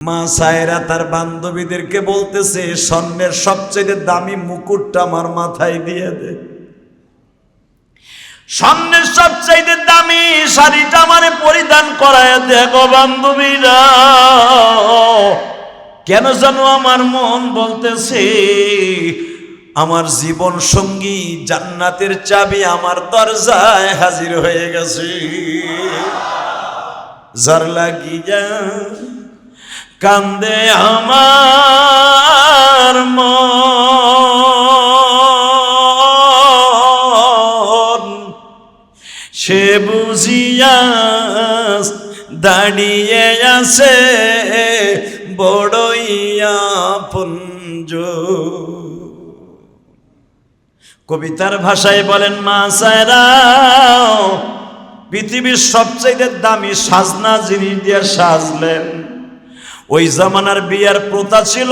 মা সায়রা তার বান্ধবীদেরকে বলতেছে, স্বর্ণের সবচেয়ে দামি মুকুটটা আমার মাথায় দিয়ে দে, স্বর্ণের সবচেয়ে দামি শাড়িটা আমারে পরিধান করায় দেখো। বান্ধবীরা, কেন জানো আমার মন বলতেছে আমার জীবন সঙ্গী জান্নাতের চাবি আমার দরজায় হাজির হয়ে গেছে। যার লাগিয়া কান্দে আমার মন, সে বুঝিয়া দাঁড়িয়ে আছে বড়ই আপনজ। কবিতার ভাষায় বলেন, মা সায়রা পৃথিবীর সবচেয়ে দামি সাজনা জিনিস দিয়ে সাজলেন। ওই জামানার বিয়ার প্রথা ছিল,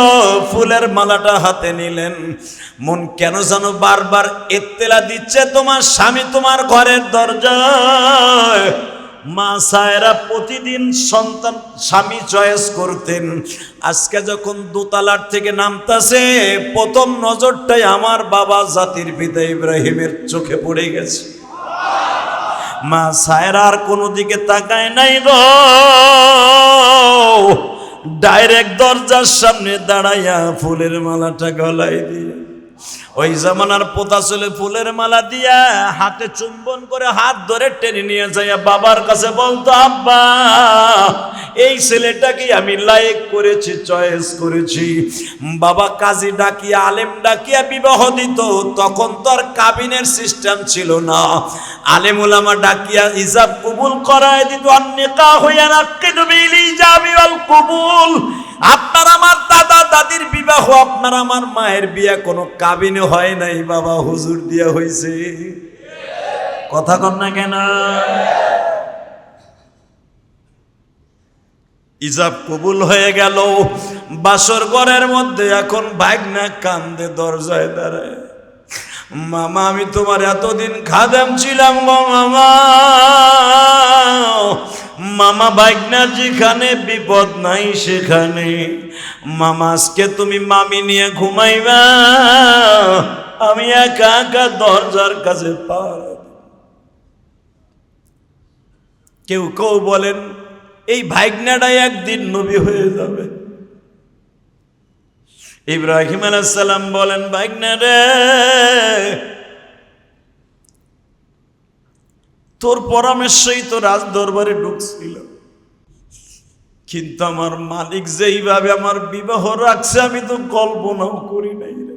ফুলের মালাটা হাতে নিলেন। মন কেন জানো বারবার এত্তেলা দিচ্ছে তোমার স্বামী তোমার ঘরের দরজায়। মা সায়রা প্রতিদিন সন্তান স্বামী চয়েস করতেন। আজকে যখন দোতলার থেকে নামতাছে, প্রথম নজরটাই আমার বাবা জাতির পিতা ইব্রাহিমের চোখে পড়ে গেছে। মা সায়রা আর কোনো দিকে তাকায় নাই গো, ডাইরেক্ট দরজার সামনে দাঁড়াইয়া ফুলের মালাটা গলায় দিয়ে, ওই জামানার পোতা ছেলে ফুলের মালা দিয়া হাতে চুম্বন করে হাত ধরে টেনে নিয়ে যাইয়া বাবার কাছে বলতো, আব্বা এই ছেলেটাকে আমি লাইক করেছি, চয়েস করেছি। বাবা কাজী ডাকিয়া আলেম ডাকিয়া বিবাহ দিত। তখন তো আর কাবিনের সিস্টেম ছিল না, আলেম ওলামা ডাকিয়া ইজাব কবুল করায় দিত। অন্যকা হইয়া নাকিদু বিল ইজাবি ওয়াল কবুল। আপনার আমার দাদা দাদির বিবাহ, আপনার আমার মায়ের বিয়া কোনো কাবিনে হয় নাই, বাবা হুজুর দিয়া হইছে। কথা কন না কেন? ইজাব কবুল হয়ে গেল। বাসর ঘরের মধ্যে এখন ভাগনা কান্দে দরজায় দাঁড়ায়, মামা আমি তোমার এতদিন খাদেম ছিলাম গো মামা। মামা ভাগনা যেখানে বিপদ নাই সেখানে, মামা আজকে তুমি মামি নিয়ে ঘুমাইবা, আমি একা একা দরজার কাছে পার। কেউ কেউ বলেন এই ভাগনাটাই একদিন নবী হয়ে যাবে। ইব্রাহিম আলাইহিস সালাম বলেন, ভাগনা রে তোর পরামর্শই তো রাজ দরবারে ঢুকছিল, কিন্তু আমার মালিক যেইভাবে আমার বিবাহ রাখছে আমি তো কল্পনাও করি নাই রে।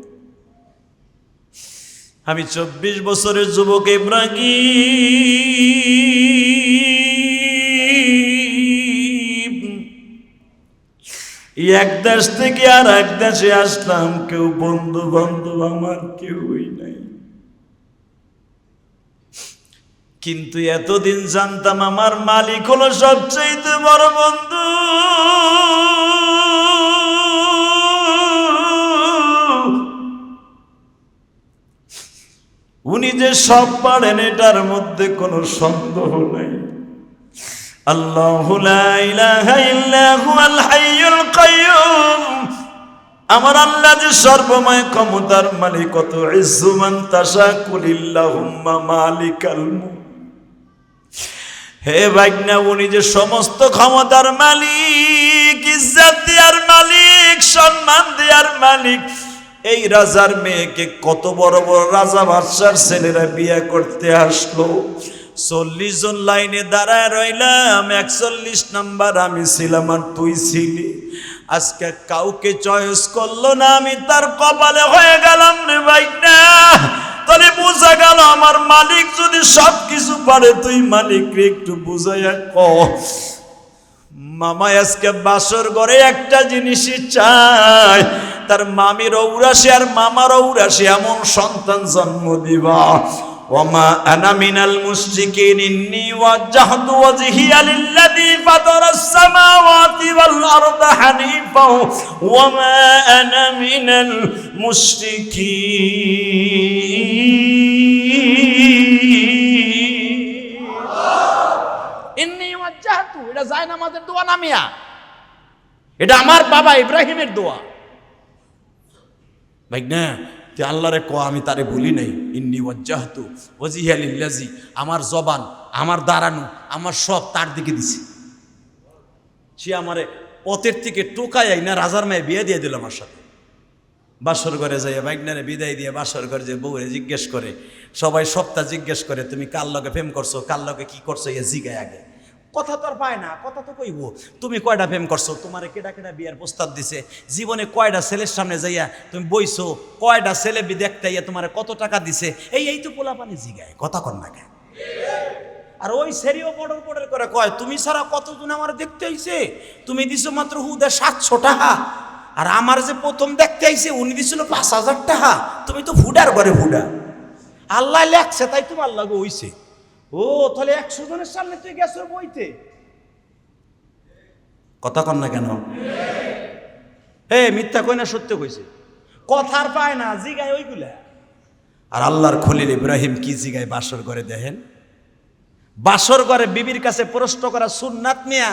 আমি 24 বছরের যুবক ইব্রাহিম, এক দেশ থেকে আর এক দেশে আসলাম, কেউ বন্ধু বান্ধব আমার কেউই নাই। কিন্তু এতদিন জানতাম আমার মালিক হলো সবচেয়ে বড় বন্ধু। উনি যে সব পারেন এটার মধ্যে কোনো সন্দেহ নাই। আল্লাহু লা ইলাহা ইল্লা হুয়াল হাইয়ুল কাইয়্যুম। আমার আল্লাহ যে সর্বময় ক্ষমতার মালিক। কত ইজ্জু মান তাশা কুলিল্লাহুম্মা মালিকাল মুলক। হে ভাগনা, উনি যে সমস্ত ক্ষমতার মালিক, ইজ্জত দেওয়ার মালিক, সম্মান দেওয়ার মালিক। এই রাজার মেয়েকে কত বড় বড় রাজা বাদশার ছেলেরা বিয়ে করতে আসলো। 40 জন লাইনে দাঁড়ায় রইলাম, 41 নাম্বার আমি ছিলাম আর তুই ছিলি। আজকে কাউকে চয়েস করলো না, আমি তার কপালে হয়ে গেলাম রে ভাগনা। তাহলে বোঝা গেল আমার মালিক যদি সব কিছু পারে, তুই মালিক রে একটু বুঝাইয়া ক। মামা আজকে বাসর ঘরে একটা জিনিসই চায়, তার মামির ঔরাসে আর মামার ঔরাসে এমন সন্তান জন্ম দিবা। ওমা আনা মিনাল মুশরিকিন ইন্নী ওয়াজ্জাহতু ওয়াজহিয়া লিল্লাযী ফাতারাস সামাওয়াতি ওয়াল আরদা হানিফা ওমা আনা মিনাল মুশরিকিন। ইন্নী ওয়াজ্জাহতু, এটা যায় নামাজের দোয়া নামিয়া, এটা আমার বাবা ইব্রাহিমের দোয়া। ভাই না তুই আল্লাহরে ক আমি তারে বলি নাই, ইন্নী ওয়াজ্জাহতু ওয়াজহিয়া লিল্লাযী, আমার জবান, আমার দাঁড়ানো, আমার সব তার দিকে দিছে। সে আমারে পথের থেকে টোকাই না রাজার মায়ে বিয়ে দিয়ে দিল আমার সাথে। বাসর ঘরে যাইয়া বাইকনারে বিদায় দিয়ে বাসর ঘরে যে বউরে জিজ্ঞেস করে, সবাই সপ্তাহ জিজ্ঞেস করে তুমি কার লগে প্রেম করছো, কার লগে কি করছো, এ জিগায় আগে। কথা তো আর পায় না, কথা তো কইব তুমি কয়টা প্রেম করছো, তোমারে কেডা কেডা বিয়ার প্রস্তাব দিছে, জীবনে কয়টা ছেলের সামনে যাইয়া তুমি বইছো, কয়টা ছেলে দেখতে ইয়া তোমারে কত টাকা দিছে, এই তো পোলাপানি জিগায়, কথা কর না কেন? আর ওই সেরিও বড় বড় করে কয় তুমি ছাড়া কতজন আমার দেখতে আইছে, তুমি দিছো মাত্র হুদা 700 টাকা, আর আমার যে প্রথম দেখতে আইছে উনি দিছিল 5000 টাকা, তুমি তো ফুডার ঘরে ফুডা। আল্লাহ লেখছে তাই তোমার লাগে হইছে। ও তাহলে 100 জনের সামনে তুই গেছ বইতে, কথা কন না কেন? হে মিথ্যা কই না সত্য কইছে, কথার পায় না জিগায় ওইগুলা। আর আল্লাহর খলিল ইব্রাহিম কি জিগায় বাসর ঘরে দেখেন, বাসর ঘরে বিবির কাছে প্রশ্ন করা সুন্নাত নিয়া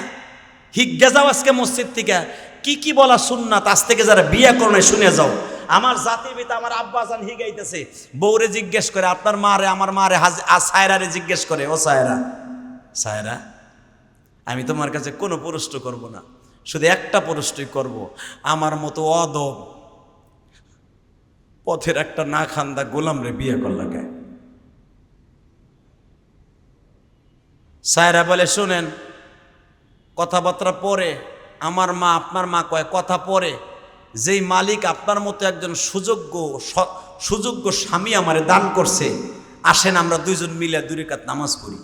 হিজ্ঞা যাও আজকে মসজিদ থেকে কি কি বলা সুন্নাত, আজ থেকে যারা বিয়ে করো নাই শুনে যাও। আমার জাতির পিতা আমার আব্বা জান হিগাইতেছে, বউরে জিজ্ঞেস করে আপনার মারে, আমার মারে সায়রারে জিজ্ঞেস করে, ও সায়রা, সায়রা আমি তোমার কাছে কোনো প্রশ্ন করব না, শুধু একটা প্রশ্নই করব, আমার মতো অদব পথের একটা না খান্দা গোলাম রে বিয়ে করলা কে? সায়রা বলে শোনেন, কথাবার্তা পরে আমার মা আপনার মা কয় কথা পরে, যেই মালিক আপনার মতো একজন সুযোগ্য স্বামী আমারে দান করছে, আসেন আমরা দুইজন মিলে 2 রাকাত নামাজ পড়ি।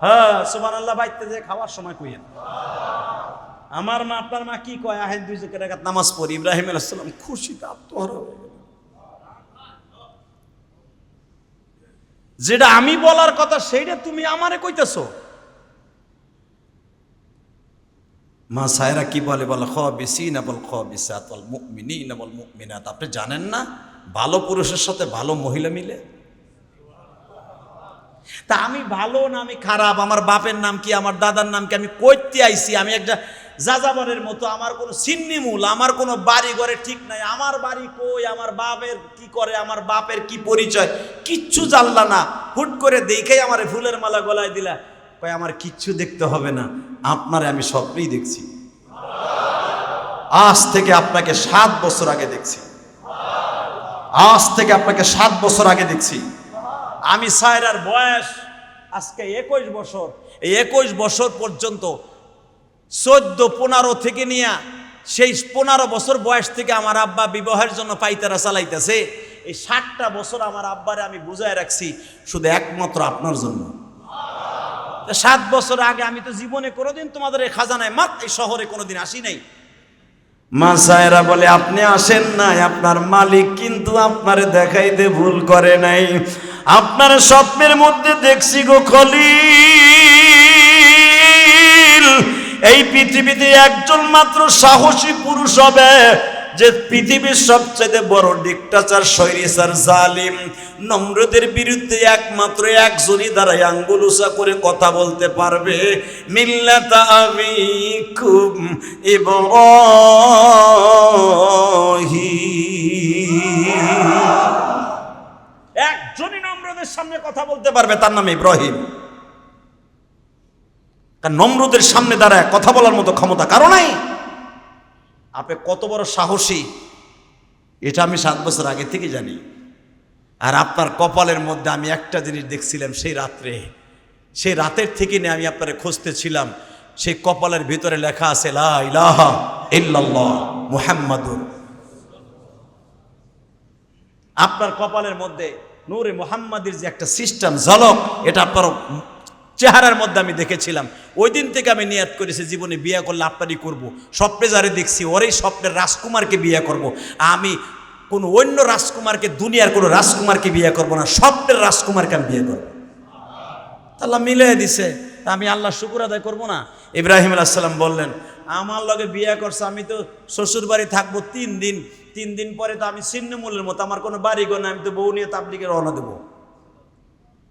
হ্যাঁ সুবহানাল্লাহ, বাইতে যে খাওয়ার সময় কইেন আমার মা আপনার মা কি কয়, আহেন 2 রাকাত নামাজ পড়ি। ইব্রাহিম আলাইহিস সালাম খুশিতে আত্মহারা হয়ে গেল। যেটা আমি বলার কথা সেইটা তুমি আমারে কইতেছো। মা সায়রা কি বলে, বলে খাবিসিনা বল খাবিসাত ওয়াল মুমিনিনা ওয়াল মুমিনাত। আপনি জানেন না ভালো পুরুষের সাথে ভালো মহিলা মিলে? তা আমি ভালো না আমি খারাপ, আমার বাপের নাম কি, আমার দাদার নাম কি, আমি কইতে আইছি, আমি একটা যাযাবরের মতো, আমার কোনো সিন্নিমূল, আমার কোনো বাড়ি ঘরে ঠিক নাই, আমার বাড়ি কই, আমার বাপের কি করে, আমার বাপের কি পরিচয় কিচ্ছু জানলা না, হুট করে দেখেই আমার ফুলের মালা গলায় দিলা। কয় আমার কিচ্ছু দেখতে হবে না, আপনারে আমি স্বপ্নেই দেখছি, আজ থেকে আপনাকে 7 বছর আগে দেখছি, আজ থেকে আপনাকে 7 বছর আগে দেখছি। আমি সায়রার বয়স আজকে 21 বছর, এই 21 বছর পর্যন্ত 14-15 থেকে নিয়ে সেই 15 বছর বয়স থেকে আমার আব্বা বিবাহের জন্য পাইতারা চালাইতেছে, এই 60টা বছর আমার আব্বারে আমি বুঝায় রাখছি শুধু একমাত্র আপনার জন্য। 7 বছর আগে আমি তো জীবনে কোনোদিন তোমাদের এই খাজানায় এই শহরে কোনোদিন আসি নাই। মা সায়রা বলে আপনি আসেন নাই, আপনার মালিক কিন্তু আপনারে দেখাইতে ভুল করে নাই, আপনার স্বপ্নের মধ্যে দেখছি গো খলিল, এই পৃথিবীতে একজন মাত্র সাহসী পুরুষ হবে যে পৃথিবীর সবচেয়ে বড় ডিক্টেটর, স্বৈরাচার, জালিম নমরুদের বিরুদ্ধে একমাত্র একজনই দাঁড়ায় আঙ্গুল উঁচা করে কথা বলতে পারবে, মিল্লাতা আবিকুম ইব্রাহিম। একজনই নমরুদের সামনে কথা বলতে পারবে, তার নাম ইব্রাহিম। কারণ নমরুদের সামনে দাঁড়ায় কথা বলার মতো ক্ষমতা কারো নাই। আপনি কত বড় সাহসী এটা আমি 7 বছর আগে থেকে জানি। আর আপনার কপালের মধ্যে আমি একটা জিনিস দেখছিলাম সেই রাত্রে, সেই রাতের থেকে নিয়ে আমি আপনারে খুঁজতেছিলাম, সেই কপালের ভিতরে লেখা আছে লা ইলাহা ইল্লাল্লাহ মুহাম্মাদুর। আপনার কপালের মধ্যে নূরে মুহাম্মাদের যে একটা সিস্টেম ঝলক, এটা আপনার চেহারার মধ্যে আমি দেখেছিলাম। ওই দিন থেকে আমি নিয়াত করেছি জীবনে বিয়ে করলে আপনারই করব। স্বপ্নে যারে দেখছি ওরই স্বপ্নের রাজকুমারকে বিয়ে করব। আমি কোনো অন্য রাজকুমারকে, দুনিয়ার কোনো রাজকুমারকে বিয়ে করব না, স্বপ্নের রাজকুমারকে আমি বিয়ে করব। আল্লাহ মিলিয়ে দিছে, তা আমি আল্লাহ শুকর আদায় করবো না? ইব্রাহিম আলাইহিস সালাম বললেন আমার লগে বিয়ে করছে, আমি তো শ্বশুর বাড়ি থাকবো 3 দিন, 3 দিন পরে তো আমি ছিন্নমূলের মতো, আমার কোনো বাড়ি ঘর না, আমি তো বউ নিয়ে তাবলিগে রওনা দেবো।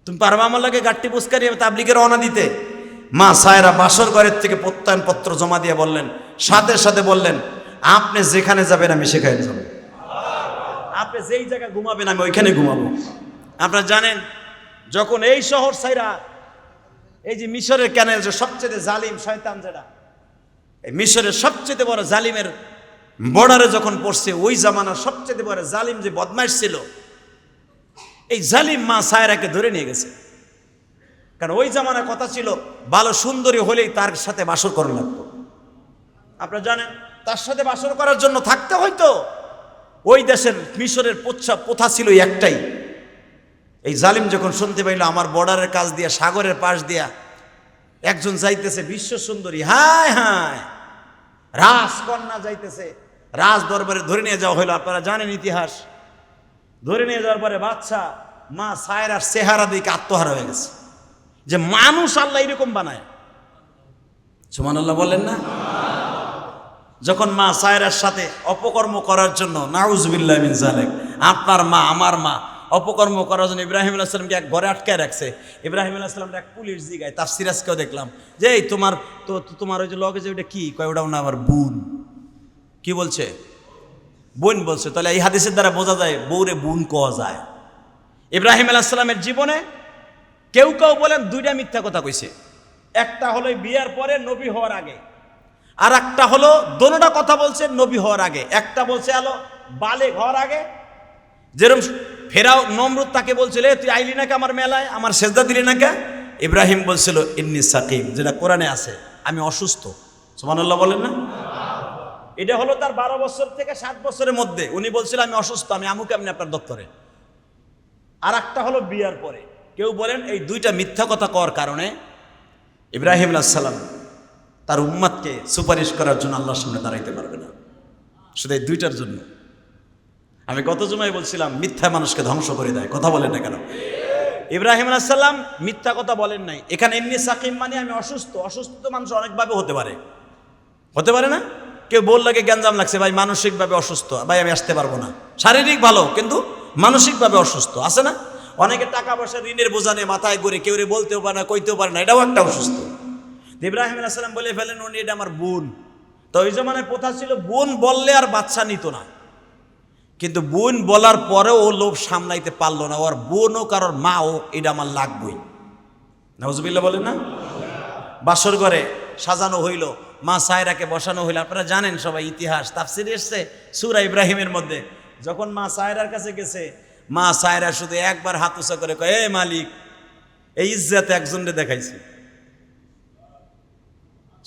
তুমি পারবা আমার লগে গাট্টি পুস্কারি তাবলিগে রওনা দিতে? মা সায়রা বাসর ঘরের থেকে প্রত্যয়নপত্র জমা দিয়ে বললেন, সাথে সাথে বললেন, আপনি যেখানে যাবেন আমি সেখানে যাব, আপনি যেই জায়গায় ঘুমাবেন আমি ওইখানে ঘুমাবো। আপনারা জানেন, যখন এই শহর সাইরা এই যে মিশরের ক্যানেল, যে সবচেয়ে জালিম শয়তান, যেটা এই মিশরের সবচেয়ে বড় জালিমের বর্ডারে যখন পড়ছে, ওই জামানার সবচেয়ে বড় জালিম যে বদমাইশ ছিল, এই জালিম মা সায়রাকে ধরে নিয়ে গেছে। কারণ ওই জামানার কথা ছিল, ভালো সুন্দরী হলেই তার সাথে বাসর করা লাগতো। আপনারা জানেন, তার সাথে বাসর করার জন্য থাকতে হয়তো ওই দেশের মিশরের প্রথা ছিল একটাই। এই জালিম যখন শুনতে পাইল আমার বর্ডারের কাছ দিয়া, সাগরের পাশ দিয়া একজন যাইতেছে বিশ্ব সুন্দরী, হায় হায়, রাজকন্যা যাইতেছে, রাজ দরবারে ধরে নিয়ে যাওয়া হইলো। আপনারা জানেন ইতিহাস, ধরে নিয়ে যাওয়ার পরে বাচ্চা মা সায়রার চেহারা দিকে আত্মহারা হয়ে গেছে, যে মানুষ আল্লাহ এরকম বানায়। সুবহানাল্লাহ বলেন না? যখন মা সায়রার সাথে অপকর্ম করার জন্য, নাউজুবিল্লাহ মিন জালিক, আপনার মা আমার মা অপকর্ম করার জন্য ইব্রাহিম আলাইহিস সালামকে এক ঘরে আটকায় রাখছে। ইব্রাহিম আলাইহিস সালামটা এক পুলিশ জিগায়, তাফসীর আজকেও দেখলাম যে এই তোমার ওই যে লগে যে ওটা কি কয়, ওটাও না আমার বোন। কি বলছে? বোন বলছে। তাহলে এই হাদিসের দ্বারা বোঝা যায় বউরে বোন কওয়া যায়। ইব্রাহিম আলাইহিস সালামের জীবনে কেউ কেউ বলেন দুইটা মিথ্যা কথা কইছে। একটা হলো বিয়ার পরে নবী হওয়ার আগে, আর একটা হলো দোনোটা কথা বলছে নবী হওয়ার আগে। একটা বলছে আলো বালেগ হওয়ার আগে, যেরকম ফেরাও নমরুদ তাকে বলছিল, তুই আইলি নাকি আমার মেলায়, আমার সেজদা দিলি নাকি? ইব্রাহিম বলছিল ইন্নী সাকিম, যেটা কোরআনে আছে, আমি অসুস্থ। সুবহানাল্লাহ বলেন না? এটা হলো তার 12 বছর থেকে 7 বছরের মধ্যে উনি বলছিল আমি অসুস্থ, আমি আমুকে আপনি আপনার দপ্তরে। আর একটা হলো বিয়ার পরে। কেউ বলেন এই দুইটা মিথ্যা কথা কওয়ার কারণে ইব্রাহিম আলাইহিস সালাম তার উম্মতকে সুপারিশ করার জন্য আল্লাহর সামনে দাঁড়াইতে পারবে না, শুধু এই দুইটার জন্য। আমি গত জুমায় বলছিলাম মিথ্যা মানুষকে ধ্বংস করে দেয়। কথা বলেন না কেন? ইব্রাহিম আলাইহিস সালাম মিথ্যা কথা বলেন নাই। এখানে ইন্নী সাকিম মানে আমি অসুস্থ। অসুস্থ তো মানুষ অনেকভাবে হতে পারে, হতে পারে না? কেউ বল লাগে গ্যাঞ্জাম লাগছে, ভাই মানসিকভাবে অসুস্থ, ভাই আমি আসতে পারবো না। শারীরিক ভালো কিন্তু মানসিকভাবে অসুস্থ, আছে না? অনেকে টাকা পয়সা ঋণের বোঝা নিয়ে মাথায় করে কেউ বলতেও পারে না, কইতেও পারে না, এটাও একটা অসুস্থ। ইব্রাহিম আলাইহিস সালাম বলে ফেলেন উনি এটা আমার বোন। তো ওই জমানার প্রথা ছিল বোন বললে আর বাচ্চা নিত না, কিন্তু বোন বলার পরেও ও লোভ সামলাইতে পারলো না, ওর বোনও কারোর মাও এটা আমার লাগবই। নাউজুবিল্লাহ বলেন না? বাসর ঘরে সাজানো হইল, মা সায়রাকে বসানো হইল। আপনারা জানেন সবাই ইতিহাস, তাফসীরে এসেছে সূরা ইব্রাহিমের মধ্যে। যখন মা সায়রার কাছে গেছে, মা সায়রা শুধু একবার হাত উঁচা করে কয়, এ মালিক, এই ইজ্জত একজনকে দেখাইছি।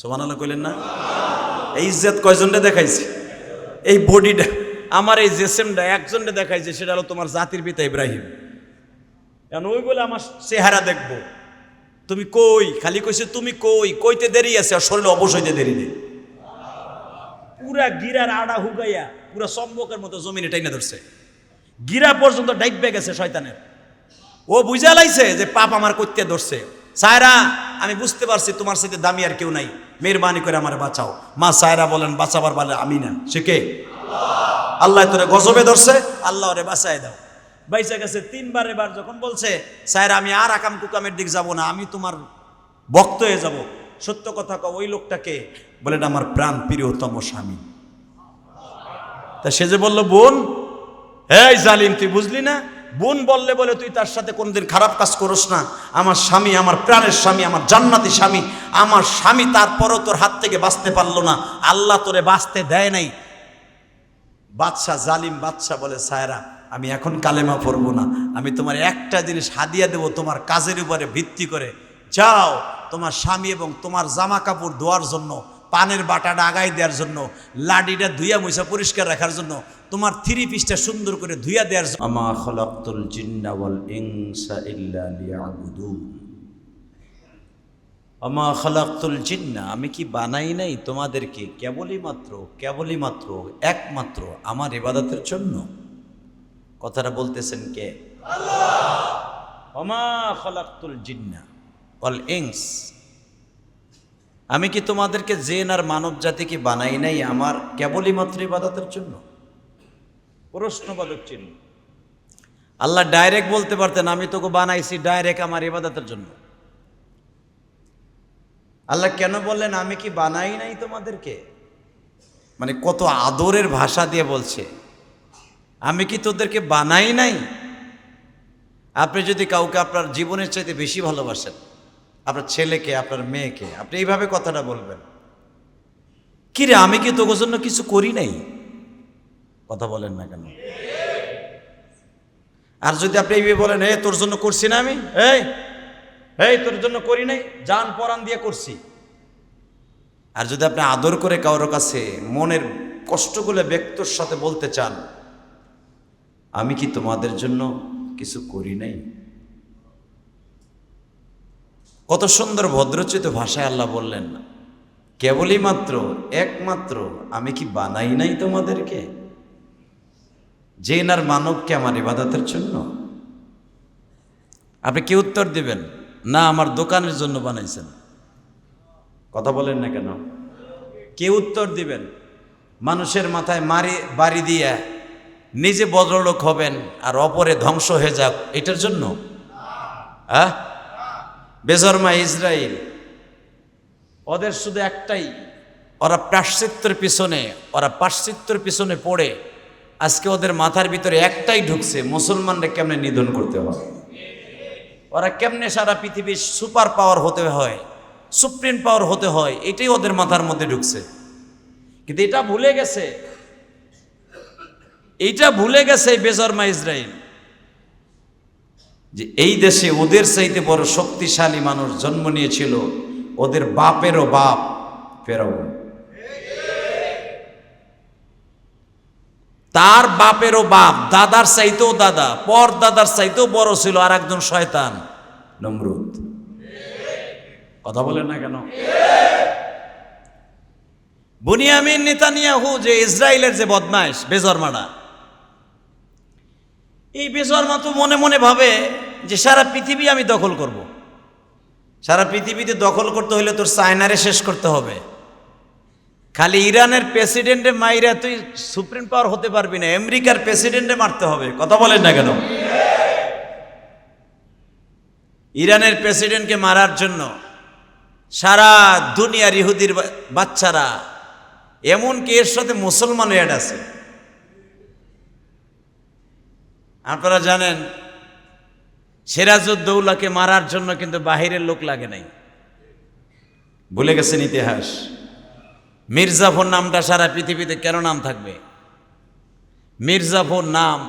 সুবহানাল্লাহ কইলেন না? এই ইজ্জত কয়জনকে দেখাইছি? এই বডিটা, আমার এই জেসেমটা একজনকে দেখাইছে, সেটা হলো তোমার জাতির পিতা ইব্রাহিম। এখন ওই বলে আমার চেহারা দেখবো, তুমি কই? খালি কইছে তুমি কই, কইতে দেরি আছে, আর শরীরে অবশ হইতে দেরি নেই। পুরা গিরার আড়া হুগাইয়া পুরা সম্বকের মতো জমিনে টাইনা ধরছে, গিরা পর্যন্ত ডাইবে গেছে শয়তানের। ও বুঝা লাইছে যে পাপ আমার করতে ধরছে। সায়রা, আমি বুঝতে পারছি তোমার সাথে দামি আর কেউ নাই, মেহরবানি করে আমার বাঁচাও। মা সায়রা বলেন বাঁচাবার বলে আমি না, সে কে? আল্লাহ তোরে গজবে ধরছে, আল্লাহ ওরে বাঁচায় দাও। বাইসা গেছে 3 বার। এবার যখন বলছে সায়রা আমি আর আকাম কুকামের দিক যাব না, আমি তোমার ভক্ত হয়ে যাব, সত্য কথা কও, ওই লোকটাকে বলেন আমার প্রাণ প্রিয়তম স্বামী। তা সে যে বলল বোন, এই জালিম তুই বুঝলি না? বোন বললে বলে তুই তার সাথে কোনদিন খারাপ কাজ করস না। আমার স্বামী, আমার প্রাণের স্বামী, আমার জান্নাতি স্বামী, আমার স্বামী, তারপরও তোর হাত থেকে বাঁচতে পারলো না, আল্লাহ তোরে বাঁচতে দেয় নাই। বাদশা, জালিম বাদশা বলে সায়রা আমি এখন কালেমা পড়বো না, আমি তোমার একটা জিনিস হাদিয়া দেব তোমার কাজের উপরে ভিত্তি করে। যাও তোমার স্বামী এবং তোমার জামা কাপড় ধোয়ার জন্য, পানের বাটাটা আগাই দেওয়ার জন্য, লাডিটা ধুইয়া মুছা পরিষ্কার রাখার জন্য, তোমার 3 পিসটা সুন্দর করে ধুইয়া দেওয়ার জন্য। আমা খালাকতুল জিন্না ওয়াল ইনসা ইল্লা লিয়াবুদুন। আমা খালাকতুল জিন্না, আমি কি বানাই নাই তোমাদেরকে কেবলই মাত্র একমাত্র আমার ইবাদতের জন্য? কথাটা বলতেছেন কে? আল্লাহ। আমা খালাকতুল জিন্না ওয়াল ইনস, আমি কি তোমাদেরকে জিন আর মানব জাতিকে বানাই নাই আমার কেবলই মাত্র ইবাদতের জন্য? প্রশ্নবাচক চিহ্ন। আল্লাহ ডাইরেক্ট বলতে পারতেন আমি তোকে বানাইছি ডাইরেক্ট আমার ইবাদতের জন্য, আল্লাহ কেন বললেন আমি কি বানাই নাই তোমাদেরকে? মানে কত আদরের ভাষা দিয়ে বলছে, আমি কি তোদেরকে বানাই নাই? আপনি যদি কাউকে আপনার জীবনের চাইতে বেশি ভালোবাসেন, আপনার ছেলেকে, আপনার মেয়েকে, আপনি এইভাবে কথাটা বলবেন, কিরে আমি কি তোর জন্য কিছু করি নাই? কথা বলেন না কেন? আর যদি আপনি এইভাবে বলেন, তোর জন্য করছি না আমি, এই তোর জন্য করি নাই, জান পরাণ দিয়ে করছি। আর যদি আপনি আদর করে কারোর কাছে মনের কষ্টগুলো ব্যক্তর সাথে বলতে চান, আমি কি তোমাদের জন্য কিছু করি নাই? কত সুন্দর ভদ্রচিত ভাষায় আল্লাহ বললেন না, কেবলই মাত্র একমাত্র আমি কি বানাই নাই তোমাদেরকে? যে নার মানবকে আমার ইবাদতের জন্য। আপনি কি উত্তর দিবেন? না, আমার দোকানের জন্য বানাইছেন। কথা বলেন না কেন? কে উত্তর দিবেন? মানুষের মাথায় বাড়ি দিয়ে নিজে বড়লোক হবেন আর অপরে ধ্বংস হয়ে যাক, এটার জন্য? বেজন্মা ইসরায়েল, ওদের শুধু একটাই, ওরা পাশ্চাত্যের পিছনে পড়ে আজকে ওদের মাথার ভিতরে একটাই ঢুকছে, মুসলমানরা কেমনে নিধন করতে হয়, ওরা কেমনে সারা পৃথিবীর সুপার পাওয়ার হতে হয়, সুপ্রিম পাওয়ার হতে হয়, এটাই ওদের মাথার মধ্যে ঢুকছে। কিন্তু এটা ভুলে গেছে বেজন্মা ইসরায়েল যে এই দেশে ওদের চাইতে বড় শক্তিশালী মানুষ জন্ম নিয়েছিল, ওদের বাপেরও বাপ ফেরাউন। তার বাপেরও বাপ, দাদার চাইতেও দাদা, পর দাদার চাইতেও বড় ছিল আর একজন শয়তান, নমরুদ। কথা বলেন না কেন? বুনিয়ামিন নেতানিয়াহু যে ইসরায়েলের যে বদমাইশ বেজন্মাটা, এই বেজন্মা তো মনে মনে ভাবে যে সারা পৃথিবী আমি দখল করব। সারা পৃথিবীতে দখল করতে হলে তোর চায়নারে শেষ করতে হবে। খালি ইরানের প্রেসিডেন্টে মাইরা তুই সুপ্রিম পাওয়ার হতে পারবি না, আমেরিকার প্রেসিডেন্টে মারতে হবে। কথা বলেন না কেন? ইরানের প্রেসিডেন্টকে মারার জন্য সারা দুনিয়ার ইহুদির বাচ্চারা, এমনকি এর সাথে মুসলমান অ্যাড আছে। আপনারা জানেন সিরাজউদ্দৌলাকে মারার জন্য কিন্তু বাহিরের লোক লাগে নাই। ভুলে গেছেন ইতিহাস? মির্জাফর নামটা সারা পৃথিবীতে কেন নাম থাকবে? মির্জাফর নাম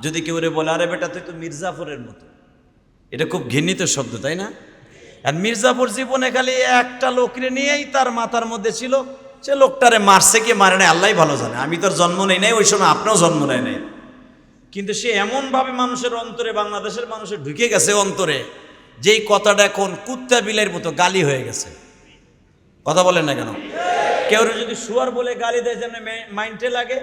যদি কেউ বলে, আরে বেটা তুই তো মির্জাফরের মতো, এটা খুব ঘৃণিত শব্দ, তাই না? আর মির্জাফর জীবনে খালি একটা লোকরে নিয়েই তার মাথার মধ্যে ছিল, সে লোকটারে মারছে কি মারে নাই আল্লাহ ভালো জানে। আমি তোর জন্ম নেই নাই, ওই সময় আপনিও জন্ম নেয় নাই, কিন্তু সে এমনভাবে মানুষের অন্তরে, বাংলাদেশের মানুষের ঢুকে গেছে অন্তরে, যেই কথাটা এখন কুত্তা বিলের মতো গালি হয়ে গেছে। কথা বলেন না কেন? কেউ যদি শুয়ার বলে গালি দেয় যেমন মাইন্ডে লাগে,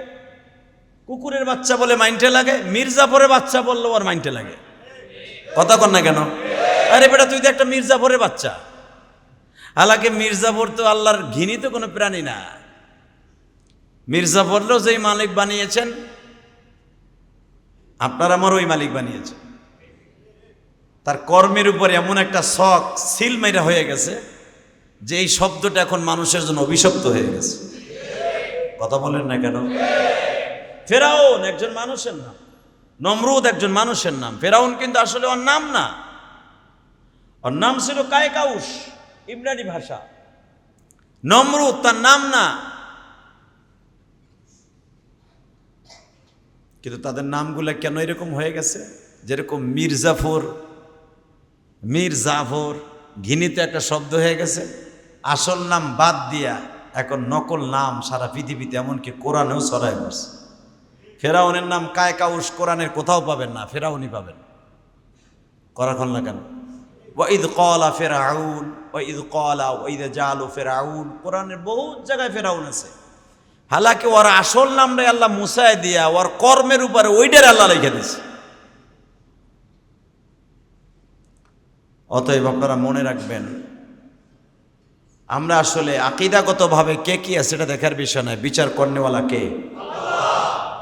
কুকুরের বাচ্চা বলে মাইন্ডে লাগে, মির্জাফরের বাচ্চা বললেও আর মাইন্ডে লাগে। কথা কর না কেন? আরে বেটা তুই তো একটা মির্জাফরের বাচ্চা। হালাকে মির্জাফর তো আল্লাহর ঘৃণিত কোনো প্রাণী না। মির্জাফরও যেই মালিক বানিয়েছেন, আপনার আমার ওই মালিক বানিয়েছেন। তার কর্মের উপরে এমন একটা শখ সিল মেরা হয়ে গেছে যে এই শব্দটা এখন মানুষের জন্য অভিশপ্ত হয়ে গেছে। কথা বলেন না কেন? ফেরাউন একজন মানুষের নাম, নমরুদ একজন মানুষের নাম। ফেরাউন কিন্তু আসলে ওর নাম না, ওর নাম ছিল কায়কাউস, ইব্রানি ভাষা। নমরুদ তার নাম না, কিন্তু তাদের নামগুলো কেন এরকম হয়ে গেছে? যেরকম মির্জাফর ঘৃণিত একটা শব্দ হয়ে গেছে, আসল নাম বাদ দিয়া এখন নকল নাম সারা পৃথিবীতে, এমনকি কোরআনেও ছড়ায় বসে। ফেরাউনের নাম কায়কাউস, কোরআনের কোথাও পাবেন না, ফেরাউনই পাবেন। করাখন না কেন? ওয়াইদ ক্বালা ফিরআউন ওয়াইদ ক্বালা ওয়াইদ জালু ফিরআউন, কোরআনের বহু জায়গায় ফেরাউন আছে। হালাকি ওর আসল নামটাই আল্লাহ মুসায় দিয়া ওর কর্মের উপরে ওইটার আল্লাহ লিখে দিয়েছে। অতএব আপনারা মনে রাখবেন, আমরা আসলে আকীদাগতভাবে কে কি আছে সেটা দেখার বিষয় নয়, বিচার করনেওয়ালা কে?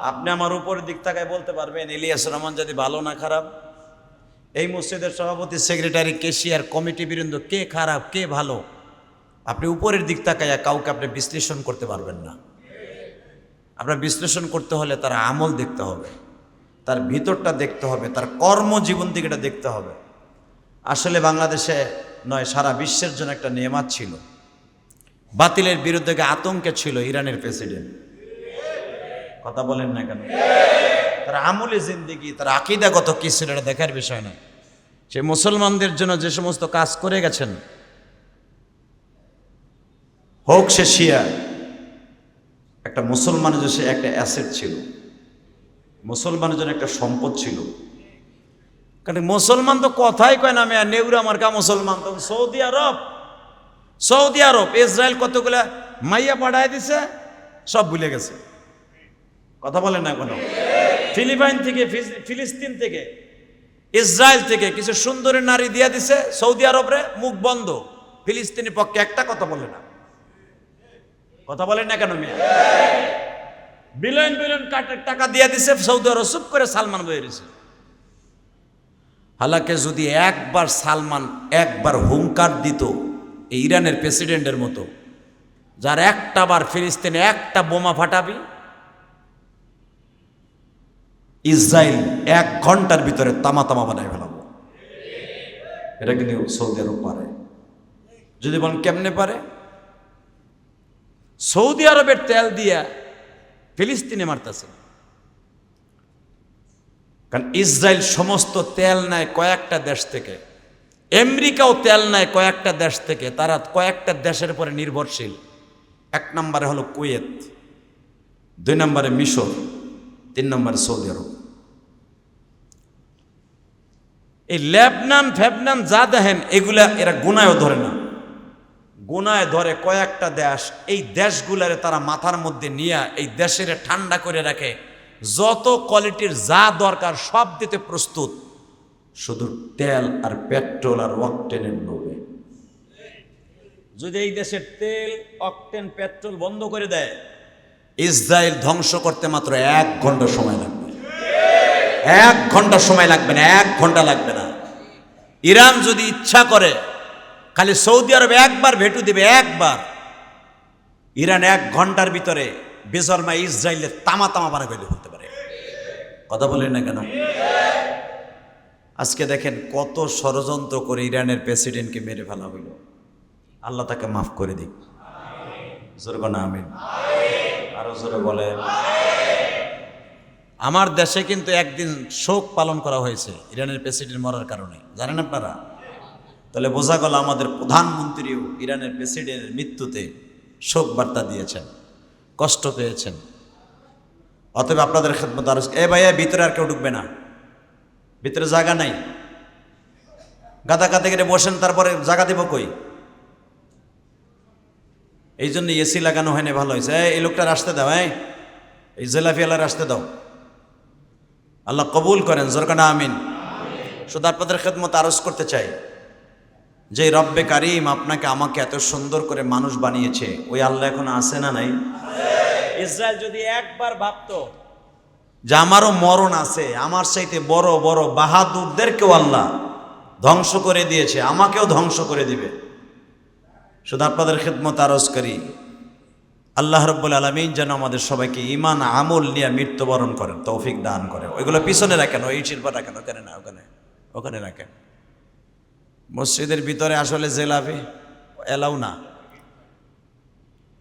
আপনি আমার উপরের দিক তাকায় বলতে পারবেন ইলিয়াস রহমান যদি ভালো না খারাপ, এই মসজিদের সভাপতি, সেক্রেটারি, কেশিয়ার, কমিটি বৃন্দ কে খারাপ কে ভালো? আপনি উপরের দিক তাকাইয়া কাউকে আপনি বিশ্লেষণ করতে পারবেন না। আপনার বিশ্লেষণ করতে হলে তার আমল দেখতে হবে, তার ভিতরটা দেখতে হবে, তার কর্মজীবন দিকটা দেখতে হবে। আসলে বাংলাদেশে নয়, সারা বিশ্বের জন্য একটা নেয়ামত ছিল। বাতিলের বিরুদ্ধে আতঙ্কে ছিল ইরানের প্রেসিডেন্ট। কথা বলেন না কেন? তার আমলে জিন্দিগি, তার আকীদাগত কি ছিল এটা দেখার বিষয় না। সে মুসলমানদের জন্য যে সমস্ত কাজ করে গেছেন, হোক সে শিয়া, একটা মুসলমানের জন্য সে একটা অ্যাসেট ছিল, মুসলমানের জন্য একটা সম্পদ ছিল। কারণ মুসলমান তো কথাই কয় না, আমি নেউরা মার্কা মুসলমান। তো সৌদি আরব ইসরায়েল কতগুলা মাইয়া পাঠায় দিছে, সব ভুলে গেছে। কথা বলেন না কোনো? ফিলিপাইন থেকে, ফিলিস্তিন থেকে, ইসরায়েল থেকে কিছু সুন্দরী নারী দিয়া দিছে সৌদি আরবরে, মুখ বন্ধ। ফিলিস্তিনের পক্ষে একটা কথা বলে না। কথা বলেন না কেন মিয়া? বিলিয়ন বিলিয়ন টাকা দিয়ে দিছে সৌদি আরব, চুপ করে সালমান বয়ে রয়েছে। হালাকে যদি একবার সালমান একবার হুঙ্কার দিত এই ইরানের প্রেসিডেন্টের মতো, যার একটা বার ফিলিস্তিনে একটা বোমা ফাটাবি, ইসরায়েল 1 ঘন্টার ভিতরে তামা তামা বানায় ফেলাবো। এটা কিন্তু সৌদি আরব পারে। যদি বলেন কেমনে পারে? সৌদি আরবের তেল দিয়া ফিলিস্তিনে মারতেছে। কারণ ইসরায়েল সমস্ত তেল নেয় কয়েকটা দেশ থেকে, আমেরিকাও তেল নেয় কয়েকটা দেশ থেকে। তারা কয়েকটা দেশের পরে নির্ভরশীল। 1 নম্বরে হলো কুয়েত, 2 নম্বরে মিশর, 3 নম্বরে সৌদি আরব। এই লেবনান ফেবনান যা দেখেন এগুলা এরা গুনায়ও ধরে না, গুনায় ধরে কয়েকটা দেশ। এই দেশগুলারে তারা মাথার মধ্যে নিয়ে এই দেশের ঠান্ডা করে রাখে। যত কোয়ালিটির যা দরকার সব দিতে প্রস্তুত, শুধু তেল আর পেট্রোল আর অকটেনের লোভে। যদি এই দেশের তেল, অকটেন, পেট্রোল বন্ধ করে দেয়, ইসরায়েল ধ্বংস করতে মাত্র 1 ঘন্টা সময় লাগবে। 1 ঘন্টা সময় লাগবে না, 1 ঘন্টা লাগবে না। ইরান যদি ইচ্ছা করে খালি সৌদি আরবে একবার ভেটু দিবে, একবার, ইরান 1 ঘন্টার ভিতরে বেজরমা ইসরায়েলের তামা তামা বানা করে করতে পারে। কথা বলেন না কেন? আজকে দেখেন কত ষড়যন্ত্র করে ইরানের প্রেসিডেন্টকে মেরে ফেলা হইল। আল্লাহ তাকে মাফ করে দিক। জোরে বলেন আমিন। আরো জোরে বলেন। আমার দেশে কিন্তু একদিন শোক পালন করা হয়েছে ইরানের প্রেসিডেন্ট মরার কারণে, জানেন আপনারা? তাহলে বোঝা গেল আমাদের প্রধানমন্ত্রীও ইরানের প্রেসিডেন্টের মৃত্যুতে শোক বার্তা দিয়েছেন, কষ্ট পেয়েছেন। অতএব আপনাদের খেদমত আরো, এ ভাইয়া ভিতরে আর কেউ ঢুকবে না, ভিতরে জায়গা নাই। গাদা গাদা কেটে বসেন, তারপরে জায়গা দেব কই? এই জন্য এসি লাগানো হয়নি, ভালো হয়েছে। এই লোকটার আসতে দাও, এই জেলাফিয়ালার আসতে দাও। আল্লাহ কবুল করেন, জোরকানা আমিন। শুধু আপনাদের খেদমত আরজ করতে চাই, যে রব্বে কারিম আপনাকে আমাকে এত সুন্দর করে মানুষ বানিয়েছে, ওই আল্লাহ এখন আছে না নাই? ইসরায়েল যদি একবার ভাবতো যে আমারও মরণ আছে, আমার চাইতে বড় বড় বাহাদুরদেরকেও আল্লাহ ধ্বংস করে দিয়েছে, আমাকেও ধ্বংস করে দিবে। শুধু আপনাদের খেদমত আরজ করি, আল্লাহ রাব্বুল আলামিন যেন আমাদের সবাইকে ঈমান আমল নিয়ে মৃত্যুবরণ করেন, তৌফিক দান করেন। ওইগুলো পিছনে রাখেন, ওই শিল্প রাখেন, ওখানে না, ওখানে রাখেন। মসজিদের ভিতরে আসলে জেলাফি এলাও না,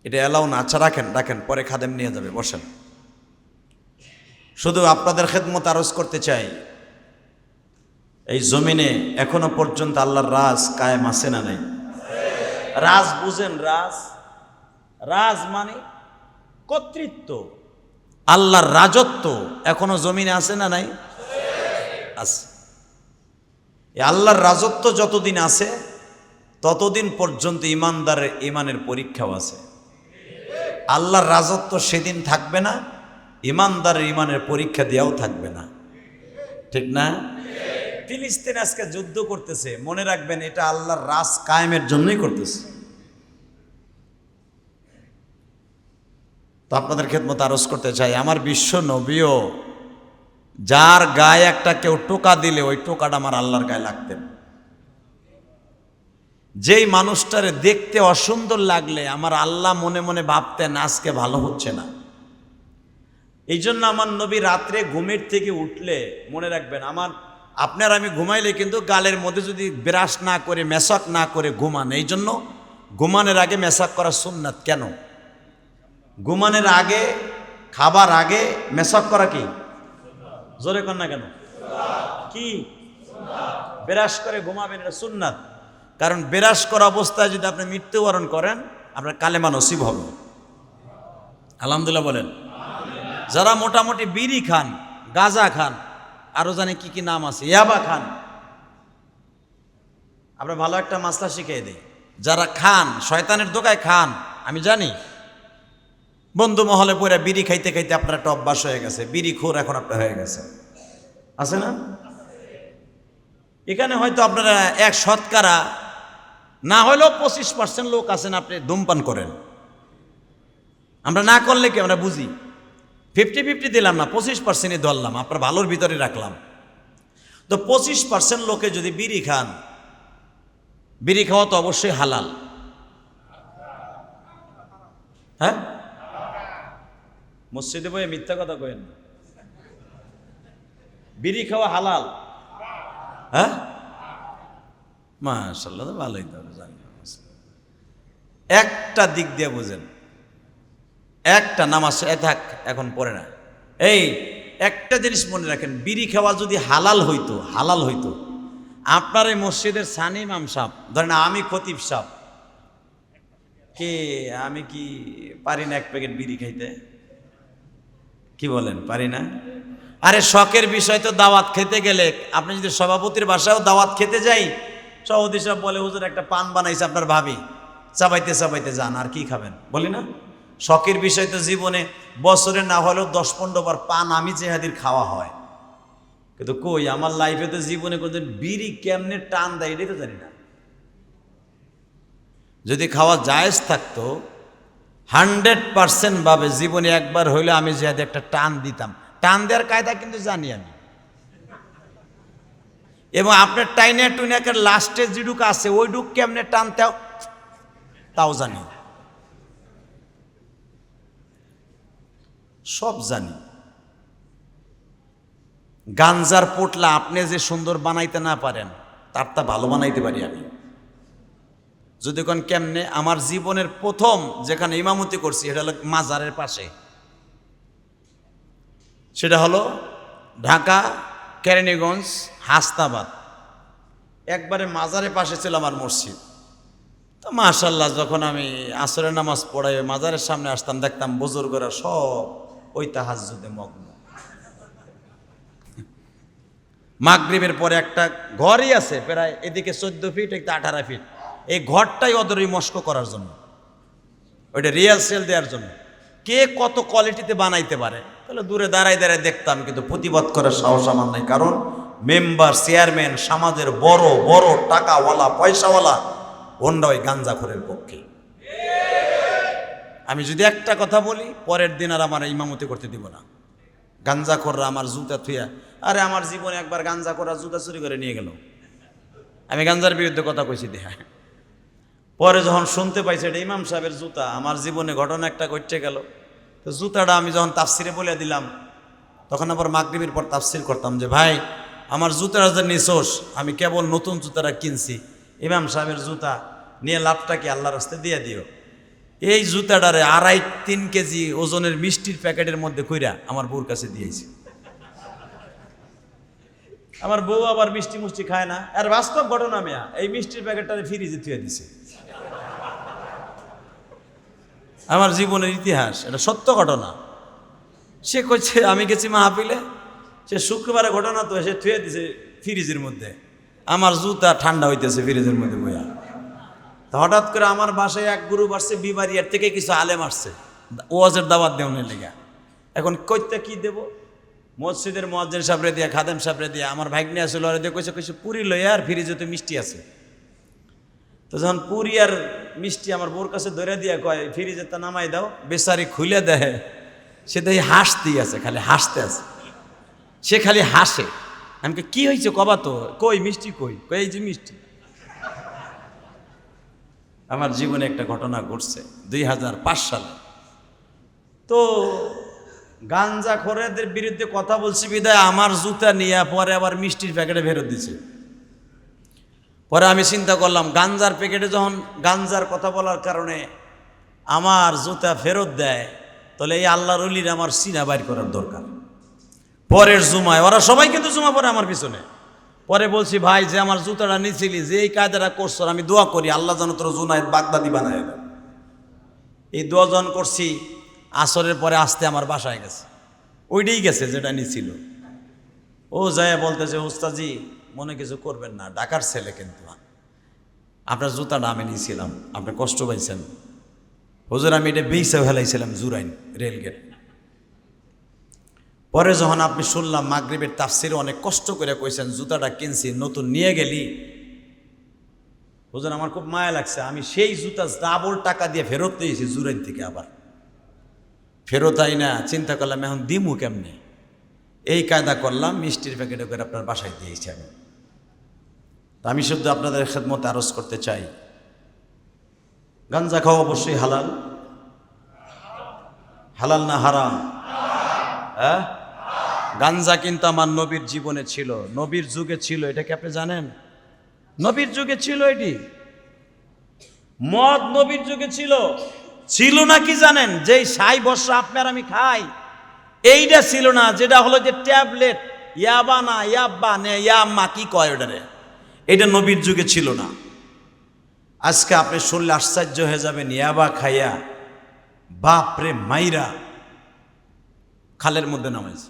এটা এলাও না। আচ্ছা রাখেন, পরে খাদেম নিয়ে যাবে, বসেন। শুধু আপনাদের খেদমত আরজ করতে চাই, এই জমিনে এখনো পর্যন্ত আল্লাহর রাজ কায়েম আছে না নাই? রাজ বুঝেন? রাজ মানে কর্তৃত্ব, আল্লাহর রাজত্ব এখনো জমিনে আছে না নাই? আছে। আল্লাহর রাজত্ব যতদিন আছে ততদিন পর্যন্ত ইমানদারের ইমানের পরীক্ষাও আছে। আল্লাহর রাজত্ব সেদিন থাকবে না, ইমানদারের ইমানের পরীক্ষা দেওয়াও থাকবে না, ঠিক না? ফিলিস্তিন আজকে যুদ্ধ করতেছে, মনে রাখবেন এটা আল্লাহর রাজ কায়েমের জন্যই করতেছে। তো আপনাদের খেদমত আরজ করতে চাই, আমার বিশ্ব নবীও যার গায়ে একটা কেউ টোকা দিলে ওই টোকাটা আমার আল্লাহর গায়ে লাগতেন। যেই মানুষটারে দেখতে অসুন্দর লাগলে আমার আল্লাহ মনে মনে ভাবতেন আজকে ভালো হচ্ছে না। এই জন্য আমার নবী রাত্রে ঘুমের থেকে উঠলে মনে রাখবেন, আপনার আমি ঘুমাইলে কিন্তু গালের মধ্যে যদি ব্রাশ না করে মেসাক না করে ঘুমান, এই জন্য ঘুমানোর আগে মেসাক করা সুন্নাত। কেন? ঘুমানোর আগে, খাবার আগে মেসাক করা কি? জোরে কর না কেন? কি ব্রাশ করে ঘুমাবেন, এটা সুন্নাত। কারণ ব্রাশ করা অবস্থায় যদি আপনি মৃত্যুবরণ করেন, আপনার কালেমা নসিব হবে। আলহামদুলিল্লাহ বলেন। যারা মোটামুটি বিড়ি খান, গাঁজা খান, আরো জানে কি কি নাম আছে, ইয়াবা খান, আমরা ভালো একটা মাসলা শিখিয়ে দিই। যারা খান, শয়তানের দোকায় খান, আমি জানি বন্ধু মহলে পড়ে বিড়ি খাইতে খাইতে আপনার একটা অভ্যাস হয়ে গেছে, বিড়ি খোর এখন আপনার হয়ে গেছে, আছে না? এখানে হয়তো আপনারা এক শতকরা না হলেও 25% লোক আছেন আপনি ধূমপান করেন। আমরা না করলে কি, আমরা বুঝি 50-50 দিলাম না, 25%ই ধরলাম, আপনার ভালোর ভিতরে রাখলাম। তো 25% লোকে যদি বিড়ি খান, বিড়ি খাওয়া তো অবশ্যই হালাল। হ্যাঁ, মসজিদে বই মিথ্যা কথা কইেন, বিড়ি খাওয়া হালাল। হ্যাঁ, মাশাআল্লাহ, ভালোই তো জানি। একটা দিক দিয়ে বুঝেন, একটা নামাজ থাক এখন পড়ে না, এই একটা জিনিস মনে রাখেন, বিড়ি খাওয়া যদি হালাল হইতো, আপনার এই মসজিদের সানি ইমাম সাহেব, ধরেন আমি খতিব সাহেব, কে আমি কি পারি না এক প্যাকেট বিড়ি খাইতে? কি বলেন, পারি না? আরে শখের বিষয় তো, দাওয়াত খেতে গেলে আপনি যদি সভাপতির বাসায়ও দাওয়াত খেতে যাই, সভাপতি সাহেব বলে হুজুর একটা পান বানাইছে আপনার ভাবি, চাবাইতে চাবাইতে যান, আর কি খাবেন, বলি না? শখের বিষয় তো জীবনে বছরে না হলেও 10-15 বার পান আমি জেহাদির খাওয়া হয়, কিন্তু কই আমার লাইফে তো জীবনে কোনদিন বিড়ি কেমনে টান দেয় এটাই তো জানি না। যদি খাওয়া জায়েজ থাকতো 100% ভাবে জীবনে একবার হইলে আমি জেহাদি একটা টান দিতাম। টান দেওয়ার কায়দা কিন্তু জানি আমি, এবং আপনার টাইনে টুইনাকের লাস্টে যেটুক আছে ওইটুক কেমনে টানতেও তাও জানি, সব জানি। গাঞ্জার পোটলা আপনি যে সুন্দর বানাইতে না পারেন, তার তা ভালো বানাইতে পারি আমি। যদি কোন কেমনে, আমার জীবনের প্রথম যেখানে ইমামতি করছি এটা হলো মাজারের পাশে, সেটা হলো ঢাকা কেরানীগঞ্জ হাসনাবাদ, একবারে মাজারের পাশে ছিল আমার মসজিদ। তো মাশাআল্লাহ, যখন আমি আসরের নামাজ পড়াই মাজারের সামনে আসতাম, দেখতাম বুজুর্গরা সব ওই তাহাজ্জুদে মগ্ন। মাগরিবের পরে একটা ঘরই আছে প্রায় এদিকে 14 ফিট, একটা 18 ফিট, এই ঘরটাই ওদের ওই মস্ক করার জন্য, ওইটা রিয়াল সেল দেওয়ার জন্য। কে কত কোয়ালিটিতে বানাইতে পারে, তাহলে দূরে দাঁড়ায় দাঁড়ায় দেখতাম, কিন্তু প্রতিবাদ করার সাহস আমার নাই। কারণ মেম্বার, চেয়ারম্যান, সমাজের বড় বড় টাকাওয়ালা পয়সাওয়ালা, ওনরা ওই গাঞ্জাখোরের পক্ষে। আমি যদি একটা কথা বলি, পরের দিন আর আমার ইমামতি করতে দিব না। গাঞ্জাখোররা আমার জুতা থুইয়া, আরে আমার জীবনে একবার গাঞ্জাখোররা জুতা চুরি করে নিয়ে গেল, আমি গাঞ্জার বিরুদ্ধে কথা কইছি দেখা। পরে যখন শুনতে পাইছে এটা ইমাম সাহেবের জুতা, আমার জীবনে ঘটনা একটা ঘটে গেল। তো জুতাটা আমি যখন তাফসিরে বলে দিলাম, তখন আবার মাগরিবের পর তাফসির করতাম যে ভাই আমার জুতাটা যে নিছোস, আমি কেবল নতুন জুতাটা কিনছি, ইমাম সাহেবের জুতা নিয়ে লাভটা কি আল্লাহর রাস্তায় দিয়ে দিও। এই জুতাটারে 2.5-3 কেজি ওজনের মিষ্টির প্যাকেটের মধ্যে কইরা আমার বউর কাছে দিয়েছি। আমার বউ আবার মিষ্টি মুষ্টি খায় না, আর বাস্তব ঘটনা মেয়া, এই মিষ্টির প্যাকেটটারে ফ্রিজে থুয়ে দিছে। আমার জীবনের ইতিহাস, এটা সত্য ঘটনা। সে কইছে আমি গেছি মাহফিলে, সে শুক্রবারে ঘটনা, তো সে থুয়ে দিছে ফ্রিজের মধ্যে, আমার জুতা ঠান্ডা হইতেছে ফ্রিজের মধ্যে বইয়া। তো হঠাৎ করে আমার বাসায় এক গ্রুপ আসছে, বিবারিয়ার থেকে কিছু আলেম আসছে ওয়াজের দাওয়াত দেওয়ার লেগা। এখন কইতে কি দেব, মসজিদের মুয়াজ্জিন সাহেবরে দিয়া, খাদেম সাহেবরে দিয়া, আমার ভাগ্নে আসল ওরা দিয়ে কইছে পুরি লইয়া, আর ফ্রিজে তো মিষ্টি আছে। তো যখন পুরি আর মিষ্টি আমার বোর কাছে ধরে দিয়া কয় ফ্রিজে তা নামাই দাও, বেচারি খুলে দেয়, সে তো হাসতেই আছে, খালি হাসতে আছে, সে খালি হাসে। আমি কি হয়েছে কবা, তো কই মিষ্টি কই, এই যে মিষ্টি। আমার জীবনে একটা ঘটনা ঘটছে 2005 সালে। তো গাঞ্জাখোরদের বিরুদ্ধে কথা বলছি বিদায় আমার জুতা নিয়ে পরে আবার মিষ্টির প্যাকেটে ফেরত দিছে। পরে আমি চিন্তা করলাম, গাঞ্জার প্যাকেটে যখন গাঞ্জার কথা বলার কারণে আমার জুতা ফেরত দেয়, তাহলে এই আল্লাহর ওলির আমার সিনা বাইর করার দরকার। পরের জুমায় ওরা সবাই কিন্তু জুমা পরে আমার পিছনে। পরে বলছি, ভাই যে আমার জুতাটা নিছিলি, যে এই কায়দাটা করছো, আমি দোয়া করি আল্লাহ যেন তোর জুনায়েদ বাগদাদি বানায় দেয়। এই দোয়া যখন করছি, আসরের পরে আসতে আমার বাসায় গেছে, ওইটাই গেছে যেটা নিছিল। ও যায় বলতেছে, ওস্তাজি মনে কিছু করবেন না, ঢাকার ছেলে কিন্তু আপনার জুতাটা আমি নিয়েছিলাম, আপনি কষ্ট পাইছেন। হুজুর আমি এটা বেইসা ফেলাইছিলাম জুরাইন রেলগেট। পরে যখন আপনি শুনলাম মাগরিবের তাফসিরে অনেক কষ্ট করে কইছেন জুতাটা কিনছি নতুন নিয়ে গেলি, হুজুর আমার খুব মায়া লাগছে। আমি সেই জুতা ডাবল টাকা দিয়ে ফেরত দিয়েছি জুরাইন থেকে, আবার ফেরত আই না চিন্তা করলাম এখন দিমু কেমনে। এই কায়দা করলাম, মিষ্টির প্যাকেটে করে আপনার বাসায় দিয়েছি আমি। তা আমি শুধু আপনাদের খেদমতে আরজ করতে চাই, গাঞ্জা খাওয়া অবশ্যই হালাল। হালাল না হারাম? হ্যাঁ, গাঞ্জা কিন্তু আমার নবীর জীবনে ছিল, নবীর যুগে ছিল। এটা কি আপনি জানেন? নবীর যুগে ছিল এটি। মদ নবীর যুগে ছিল। ছিল না কি জানেন? যেই ৬০ বর্ষ আপনার আমি খাই, এইটা ছিল না। যেটা হলো যে ট্যাবলেট, ইয়াবা না ইয়াব্বা নে ইয়াম্মা কি কয় ওটারে, এটা নবীর যুগে ছিল না। আজকে আপনি শুনলে আশ্চর্য হয়ে যাবেন, ইয়াবা খাইয়া বাপরে মাইরা খালের মধ্যে নামাইছে।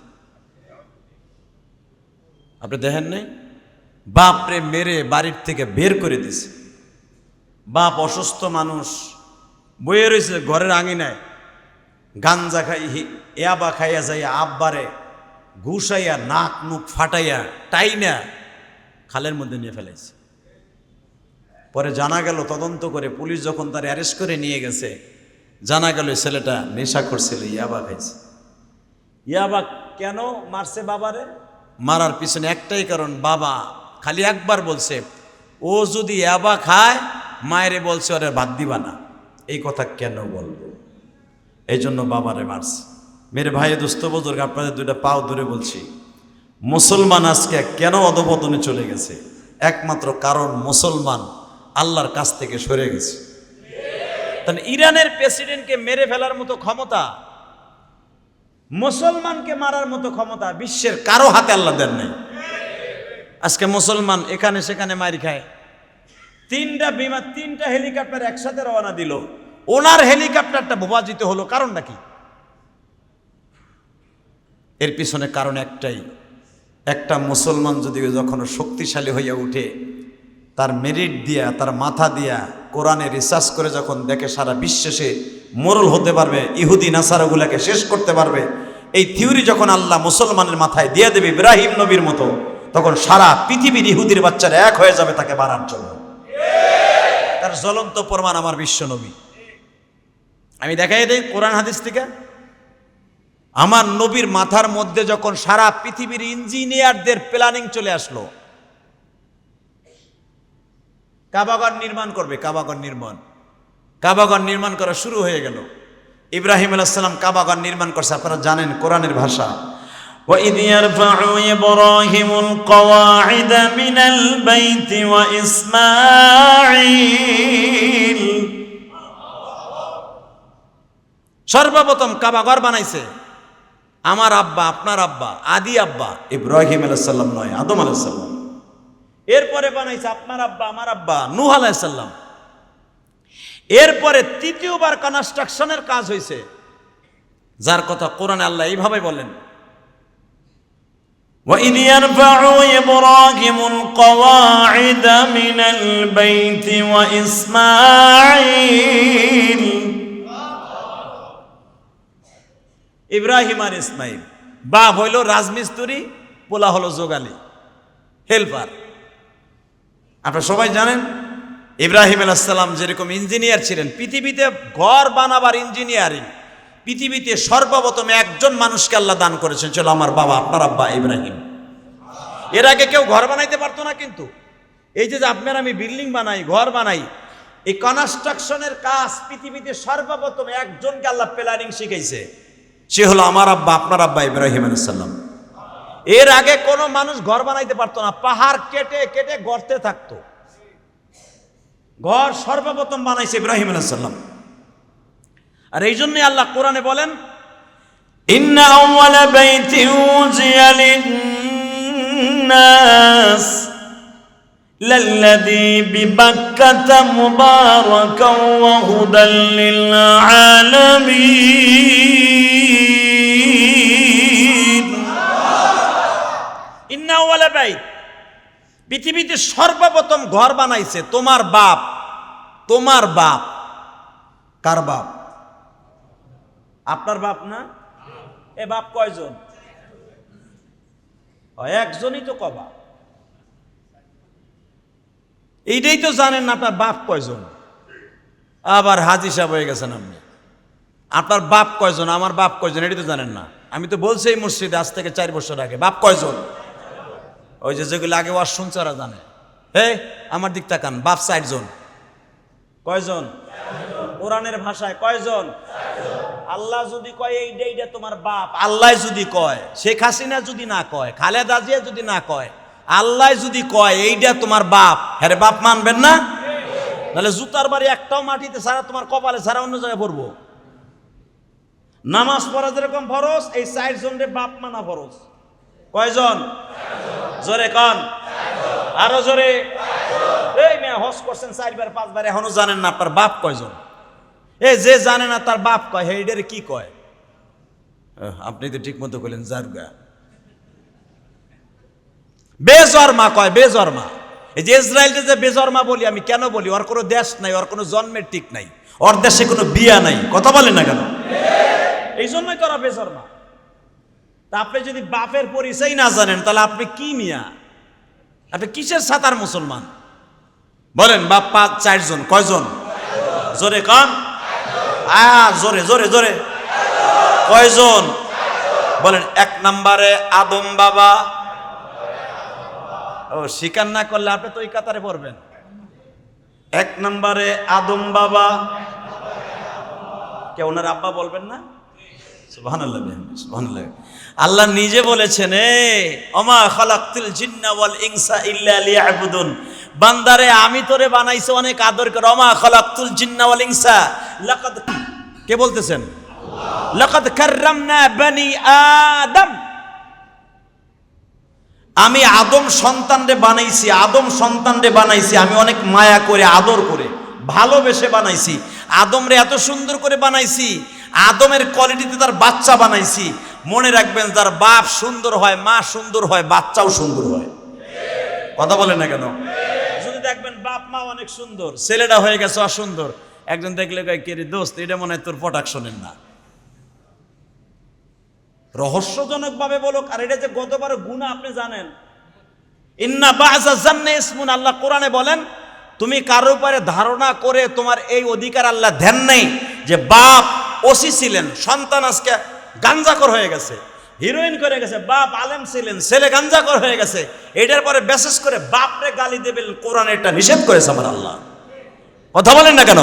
আপনি দেখেন নাই? বাপরে মেরে বাড়ির থেকে বের করে দিছে। বাপ অসুস্থ মানুষ বয়ে রয়েছে ঘরের আঙিনায়, গাঞ্জা খাই ইয়াবা খাইয়া যাইয়া আব্বারে ঘুষাইয়া নাক মুখ ফাটাইয়া টাইনা খালের মধ্যে নিয়ে ফেলাইছে। পরে জানা গেল, তদন্ত করে পুলিশ যখন তার অ্যারেস্ট করে নিয়ে গেছে, জানা গেল ছেলেটা নেশা করছিল, ইয়াবা খাইছে। ইয়াবা কেন মারছে বাবারে? মারার পিছনে একটাই কারণ, বাবা খালি একবার বলছে ও যদি ইয়াবা খায়, মায়েরে বলছে ওরে ভাত দিবা না। এই কথা কেন বলবো? এই জন্য বাবারে মারছে। মেরে ভাই দোস্ত বুজুর্গ, আপনাদের দুইটা পাও ধরে বলছি, মুসলমান আজকে কেন অধপতনে চলে গেছে? একমাত্র কারণ মুসলমান আল্লাহর কাছ থেকে সরে গেছে। তাহলে ইরানের প্রেসিডেন্টকে মেরে ফেলার মতো ক্ষমতা, মুসলমানকে মারার মতো ক্ষমতা বিশ্বের কারো হাতে আল্লাহ দেন নাই। আজকে মুসলমান এখানে সেখানে মারি খায়। 3টা বিমান 3টা হেলিকপ্টার একসাথে রওনা দিল, ওনার হেলিকপ্টারটা বোমাজিত হলো। কারণটা কি? এর পিছনে কারণ একটাই, একটা মুসলমান যদি যখন শক্তিশালী হইয়া উঠে, তার মেরিট দিয়া, তার মাথা দিয়া কোরআনে রিসার্চ করে যখন দেখে সারা বিশ্বে সে মোরল হতে পারবে, ইহুদি নাসারাগুলাকে শেষ করতে পারবে, এই থিওরি যখন আল্লাহ মুসলমানের মাথায় দিয়ে দেবে ইব্রাহিম নবীর মতো, তখন সারা পৃথিবীর ইহুদির বাচ্চারা এক হয়ে যাবে তাকে মারার জন্য। তার জ্বলন্ত প্রমাণ আমার বিশ্ব নবী। আমি দেখাই দেই কোরআন হাদিস থেকে। আমার নবীর মাথার মধ্যে যখন সারা পৃথিবীর ইঞ্জিনিয়ারদের প্ল্যানিং চলে আসলো, কাবাগর নির্মাণ করবে, কাবাগর নির্মাণ করা শুরু হয়ে গেল। ইব্রাহিম আলাইহিস সালাম কাবাগর নির্মাণ করছে। আপনারা জানেন কোরআনের ভাষা, وَإِذْ يَرْفَعُ إِبْرَاهِيمُ الْقَوَاعِدَ مِنَ الْبَيْتِ وَإِسْمَاعِيلُ। সর্বপ্রথম কাবাগর বানাইছে আমার আব্বা, আপনার আব্বা, আদি আব্বা ইব্রাহিম আলাইহিস সালাম নয়, আদম আলাইহিস সালাম। এরপরে বানাইছে আপনার আব্বা, আমার আব্বা নূহ আলাইহিস সালাম। এরপরে তৃতীয়বার কনস্ট্রাকশনের কাজ হয়েছে, যার কথা কোরআনে আল্লাহ এইভাবে বলেন, وَإِذْ يَرْفَعُ إِبْرَاهِيمُ الْقَوَاعِدَ مِنَ الْبَيْتِ وَإِسْمَاعِيلُ। ইব্রাহিম আর ইসমাইল, বাপ হইল রাজমিস্ত্রি, পোলা হলো যোগালী, হেল্পার। আপনারা সবাই জানেন ইব্রাহিম আলাইহিস সালাম যেরকম ইঞ্জিনিয়ার ছিলেন, পৃথিবীতে ঘর বানাবার ইঞ্জিনিয়ারিং পৃথিবীতে সর্বপ্রথম একজন মানুষকে আল্লাহ দান করেছেন, চলো আমার বাবা, আপনার আব্বা ইব্রাহিম। এর আগে কেউ ঘর বানাইতে পারতো না। কিন্তু এই যে আপনার আমি বিল্ডিং বানাই, ঘর বানাই, এই কনস্ট্রাকশনের কাজ পৃথিবীতে সর্বপ্রথম একজনকে আল্লাহ প্ল্যানিং শিখাইছে, সে হলো আমার আব্বা, আপনার আব্বা ইব্রাহিম আলাইহিস সালাম। এর আগে কোনো মানুষ ঘর বানাইতে পারতো না, পাহাড় কেটে কেটে গর্তে থাকতো। ঘর সর্বপ্রথম বানাইছে ইব্রাহিম আলাইহিস সালাম। আর এই জন্যই আল্লাহ কোরআনে বলেন, ইন্না আউওয়ালা বাইতিন উযিয়া লিন-নাস লাল্লাযী বিবাক্কাতা মুবারাকান ওয়া হুদাল লিল-আলামিন। ইন্না আউওয়ালা বাইত, পৃথিবীতে সর্বপ্রথম ঘর বানাইছে তোমার বাপ। তোমার বাপ কার বাপ? আপনার বাপ না? এ বাপ কয়জন? একজনই তো কবা। এইটাই তো জানেন না আপনার বাপ কয়জন। আবার হাজি সাহেব হয়ে গেছেন আপনি। আপনার বাপ কয়জন, আমার বাপ কয়জন, এটাই তো জানেন না। আমি তো বলছি এই মসজিদে আজ থেকে 4 বছর আগে, বাপ কয়জন? ওই যে যেগুলো আগে ওয়াজ শুনছে ওরা জানে। হে আমার দিক তাকান, বাপ 4 জন। কয়জন? কোরআনের ভাষায় কয়জন? আল্লাহ যদি কয় এইটা তোমার বাপ, আল্লাহ যদি কয়, শেখ হাসিনা যদি না কয়, খালেদা জিয়া যদি না কয়, আল্লাহ যদি কয় এইটা তোমার বাপ, হ্যাঁ বাপ মানবেন না? তাহলে জুতার বাড়ি একটাও মাটিতে ছাড়া তোমার কপালে ছাড়া অন্য জায়গায় পড়বো। নামাজ পড়া যেরকম ফরজ, এই 4 জনের বাপ মানা ফরজ। কয়জন? জোরে কন, আরো জোরে। এই মেয়ে হজ করছেন 4 বার 5 বার, এখনো জানেন না আপনার বাপ কয়জন? এই যে জানে না তার বাপ কয়, হেইডারে কি কয়? আপনি তো ঠিক মতো কইলেন জারগা। বেজরমা কয়, বেজরমা। এই যে ইসরায়েলকে যে বেজরমা বলি, আমি কেন বলি? ওর কোনো দেশ নাই, ওর কোনো জন্মের ঠিক নাই, ওর দেশে কোনো বিয়া নাই। কথা বলেন না কেন? এই জন্যই তো ওরা বেজরমা। তা আপনি যদি বাপের পরিচয় না জানেন, তাহলে আপনি কি মিয়া? আপনি কিসের সাতার মুসলমান? বলেন বাপ 4 জন। কয়জন? জোরে কন, জোরে জোরে জোরে। কয়জন? বলেন। 1 নম্বরে আদম বাবা। ও স্বীকার না করলে আপনি তো ওই কাতারে পড়বেন। 1 নম্বরে আদম বাবা। কে ওনার আব্বা বলবেন না? সুবহানাল্লাহ, সুবহানাল্লাহ। আল্লাহ নিজে বলেছেন, ওমা খালাকতুল জিন্না ওয়াল ইনসা ইল্লা লিয়াবুদুন। বান্দারে আমি তোরে বানাইছি অনেক আদর করে। ওমা খালাকতুল জিন্না ওয়াল ইনসা, লাকাদ, কে বলতেছেন? আল্লাহ। লাকাদ কাররামনা বনি আদম, আমি আদম সন্তানরে বানাইছি, আদম সন্তানরে বানাইছি আমি অনেক মায়া করে, আদর করে, ভালোবেসে বানাইছি। আদমরে এত সুন্দর করে বানাইছি, আদমের কোয়ালিটিতে তার বাচ্চা বানাইছি। মনে রাখবেন, যার বাপ সুন্দর হয়, মা সুন্দর হয়, বাচ্চাও সুন্দর হয়। কথা বলেন না কেন? যদি দেখবেন বাপ মা অনেক সুন্দর, ছেলেটা হয়ে গেছে অসুন্দর, একজন দেখলে কয়, কে রে দোস্ত, এটা মনে হয় তোর প্রোডাকশনের না। রহস্যজনক ভাবে বলুক। আর এটা যে গতবার গুনাহ আপনি জানেন। ইন্না বাযা জান্না ইসমুন, আল্লাহ কোরআনে বলেন, তুমি কারো উপরে ধারণা করে তোমার এই অধিকার আল্লাহ দেন নাই যে বাপ ওসি ছিলেন, সন্তান আজকে গাঞ্জাখোর হয়ে গেছে, হিরোইন করে গেছে, বাপ আলেম ছিলেন, ছেলে গাঞ্জাখোর হয়ে গেছে, এটার পরে বিশেষ করে বাপরে গালি দেবেন, কোরআন এটা নিষেধ করেছে আমার আল্লাহ। কথা বলেন না কেন?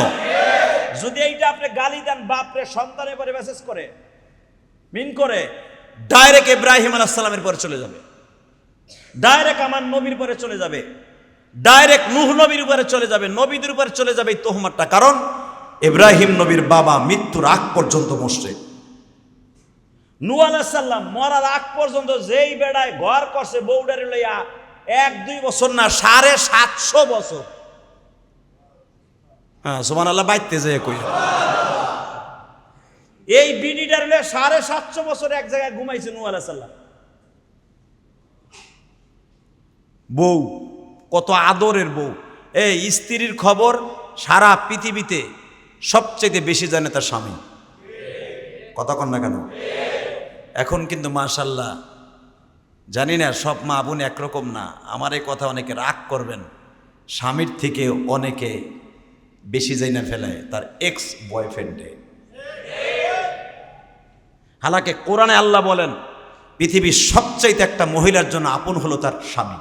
যদি এইটা আপনি গালি দেন বাপরে, সন্তানের পরে বিশেষ করে মিন করে, ডাইরেক্ট ইব্রাহিম আলাইহিস সালামের পরে চলে যাবে, ডাইরেক্ট আমার নবীর পরে চলে যাবে, ডাইরেক্ট নূহ নবীর উপরে চলে যাবে, নবীদের উপরে চলে যাবে এই তোহমাতটা। কারণ ইব্রাহিম নবীর বাবা মৃত্যুর আগ পর্যন্ত মুশরিক। নূহ আলাইহিস সালাম মরার আগ পর্যন্ত যেই বেড়ায় ঘর করছে বউডারে লইয়া, 1-2 বছর না, 750 বছর। হ্যাঁ সুবহানাল্লাহ, বাইতে যায় কই। এই বিডিটার লইয়া 750 বছর এক জায়গায় ঘুমাইছে নূহ আলাইহিস সালাম। বউ কত আদরের বউ। এই স্ত্রীর খবর সারা পৃথিবীতে সবচেয়ে বেশি জানে তার স্বামী। কথা কন না কেন? এখন কিন্তু মাশাআল্লাহ, জানি না সব মা বোন একরকম না, আমার এই কথা অনেকে রাগ করবেন, স্বামীর থেকে অনেকে বেশি যাই না ফেলায় তার এক্স বয়ফ্রেন্ডে। হালাকে কোরআনে আল্লাহ বলেন, পৃথিবীর সবচাইতে একটা মহিলার জন্য আপন হলো তার স্বামী।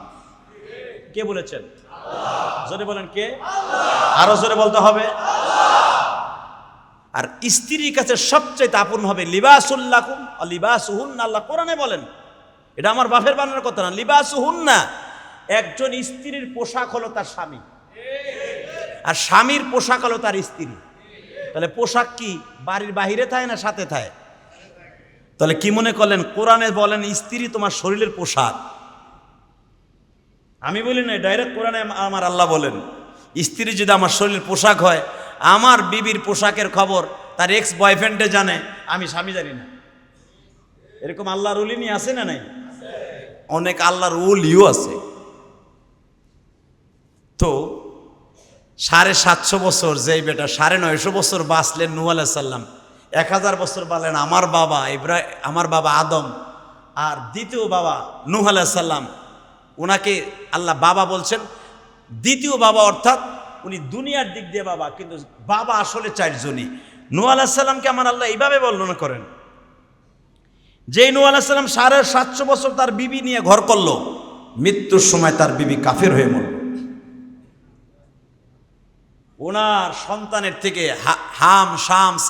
কে বলেছেন? আল্লাহ। জোরে বলেন কে? আরো জোরে বলতে হবে। আর স্ত্রীর কাছে সবচেয়ে আপন হবে লিবাসুল্লাকুম ওয়া লিবাসুহুন্না। আল্লাহ কোরআনে বলেন, এটা আমার বাপের বানানোর কথা না। লিবাসুহুন্না, একজন স্ত্রীর পোশাক হলো তার স্বামী, আর স্বামীর পোশাক হলো তার স্ত্রী। তাহলে পোশাক কি বাড়ির বাহিরে থাকে না সাথে থাকে? তাহলে কি মনে করলেন কোরআনে বলেন স্ত্রী তোমার শরীরের পোশাক? আমি বলি না, ডাইরেক্ট কোরআনে আমার আল্লাহ বলেন স্ত্রী যদি আমার শরীরের পোশাক হয়, আমার বিবির পোশাকের খবর তার এক্স বয়ফ্রেন্ডে জানে, আমি স্বামী জানি না। এরকম আল্লাহর ওলি আছে না নাই? অনেক আল্লাহর ওলিও আছে। তো 750 বছর যেই বেটা 950 বছর বাঁচলেন নূহ আলাইহিস সালাম, 1000 বছর বাঁচলেন আমার বাবা আদম, আর দ্বিতীয় বাবা নূহ আলাইহিস সালাম। ওনাকে আল্লাহ বাবা বলছেন, দ্বিতীয় বাবা অর্থাৎ উনি দুনিয়ার দিক দিয়ে বাবা, কিন্তু বাবা আসলে 4 জনই। নূহ আলাইহিস সালামকে আমার আল্লাহ এইভাবে বর্ণনা করেন, যেই নূহ আলাইহিস সালাম 750 বছর তার বিবি নিয়ে ঘর করলো, মৃত্যুর সময় তার বিবি কাফের হয়ে মরল। ওনার সন্তানের থেকে হাম শামস